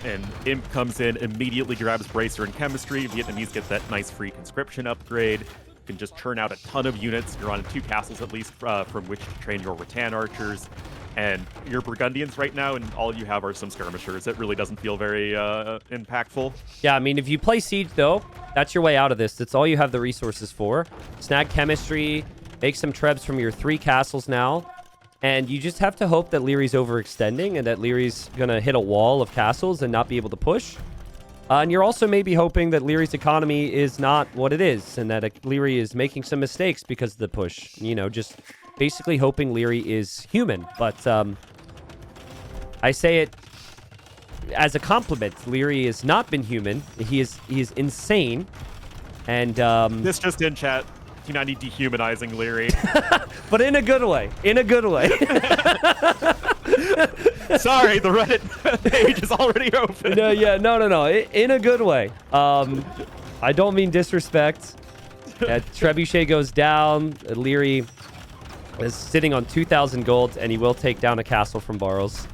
And Imp comes in, immediately grabs Bracer and Chemistry. Vietnamese get that nice free conscription upgrade. You can just churn out a ton of units. You're on 2 castles at least from which to train your Rattan archers. And you're Burgundians right now, and all you have are some skirmishers. It really doesn't feel very impactful. Yeah, I mean, if you play Siege, though, that's your way out of this. That's all you have the resources for. Snag Chemistry, make some Trebs from your 3 castles now. And you just have to hope that Liry's overextending and that Liry's going to hit a wall of castles and not be able to push. And you're also maybe hoping that Liry's economy is not what it is, and that Liry is making some mistakes because of the push. You know, just basically hoping Liry is human. But I say it as a compliment. Liry has not been human. He is insane. And this just in chat. T90 dehumanizing Liry. But in a good way. In a good way. Sorry, the Reddit page is already open. No. In a good way. I don't mean disrespect. Trebuchet goes down. Liry is sitting on 2,000 gold, and he will take down a castle from Barles.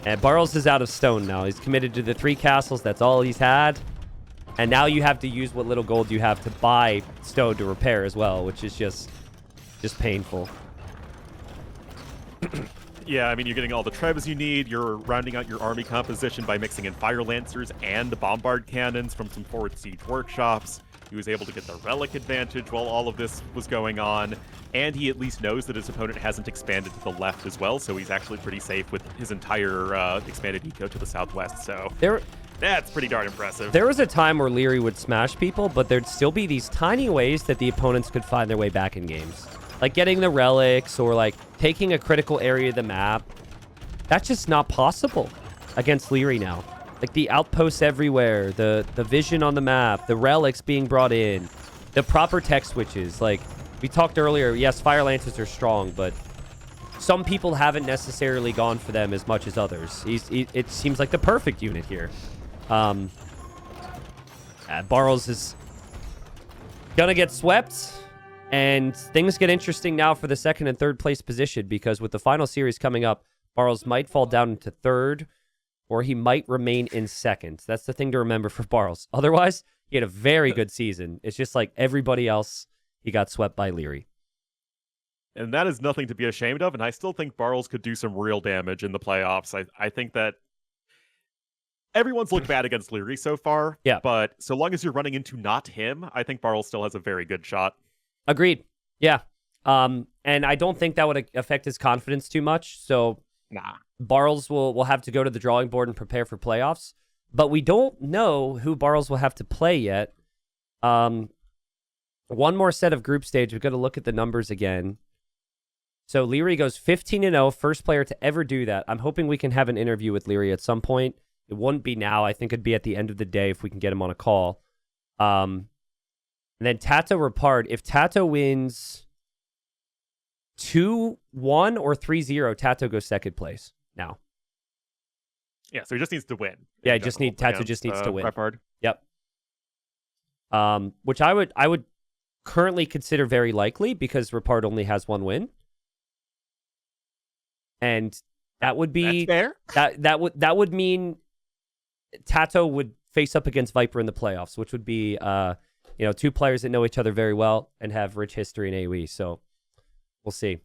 And Barles is out of stone now. He's committed to the 3 castles. That's all he's had. And now you have to use what little gold you have to buy stone to repair as well, which is just painful. Yeah, I mean, you're getting all the trebs you need. You're rounding out your army composition by mixing in fire lancers and bombard cannons from some forward siege workshops. He was able to get the relic advantage while all of this was going on. And he at least knows that his opponent hasn't expanded to the left as well, so he's actually pretty safe with his entire expanded eco to the southwest. So that's pretty darn impressive. There was a time where Liry would smash people, but there'd still be these tiny ways that the opponents could find their way back in games. Like getting the relics or like taking a critical area of the map. That's just not possible against Liry now. Like the outposts everywhere, the vision on the map, the relics being brought in, the proper tech switches. Like we talked earlier, yes, fire lancers are strong, but some people haven't necessarily gone for them as much as others. It seems like the perfect unit here. Barles is gonna get swept, and things get interesting now for the 2nd and 3rd place position, because with the final series coming up, Barles might fall down into 3rd, or he might remain in 2nd. That's the thing to remember for Barles. Otherwise, he had a very good season. It's just like everybody else, he got swept by Liry. And that is nothing to be ashamed of, and I still think Barles could do some real damage in the playoffs. I think that everyone's looked bad against Liry so far, yeah. But so long as you're running into not him, I think Barles still has a very good shot. Agreed. Yeah. And I don't think that would affect his confidence too much, so nah. Barles will have to go to the drawing board and prepare for playoffs, but we don't know who Barles will have to play yet. One more set of group stage. We've got to look at the numbers again. So Liry goes 15-0, first player to ever do that. I'm hoping we can have an interview with Liry at some point. It wouldn't be now. I think it'd be at the end of the day if we can get him on a call. And then Tato Rapard. If Tato wins 2-1 or 3-0, Tato goes 2nd place now. Yeah, so he just needs to win. Yeah, Tato just needs to win. Rapard. Yep. Which I would currently consider very likely, because Rapard only has 1 win. And that would be fair. That would mean Tato would face up against Viper in the playoffs, which would be 2 players that know each other very well and have rich history in AoE. So we'll see.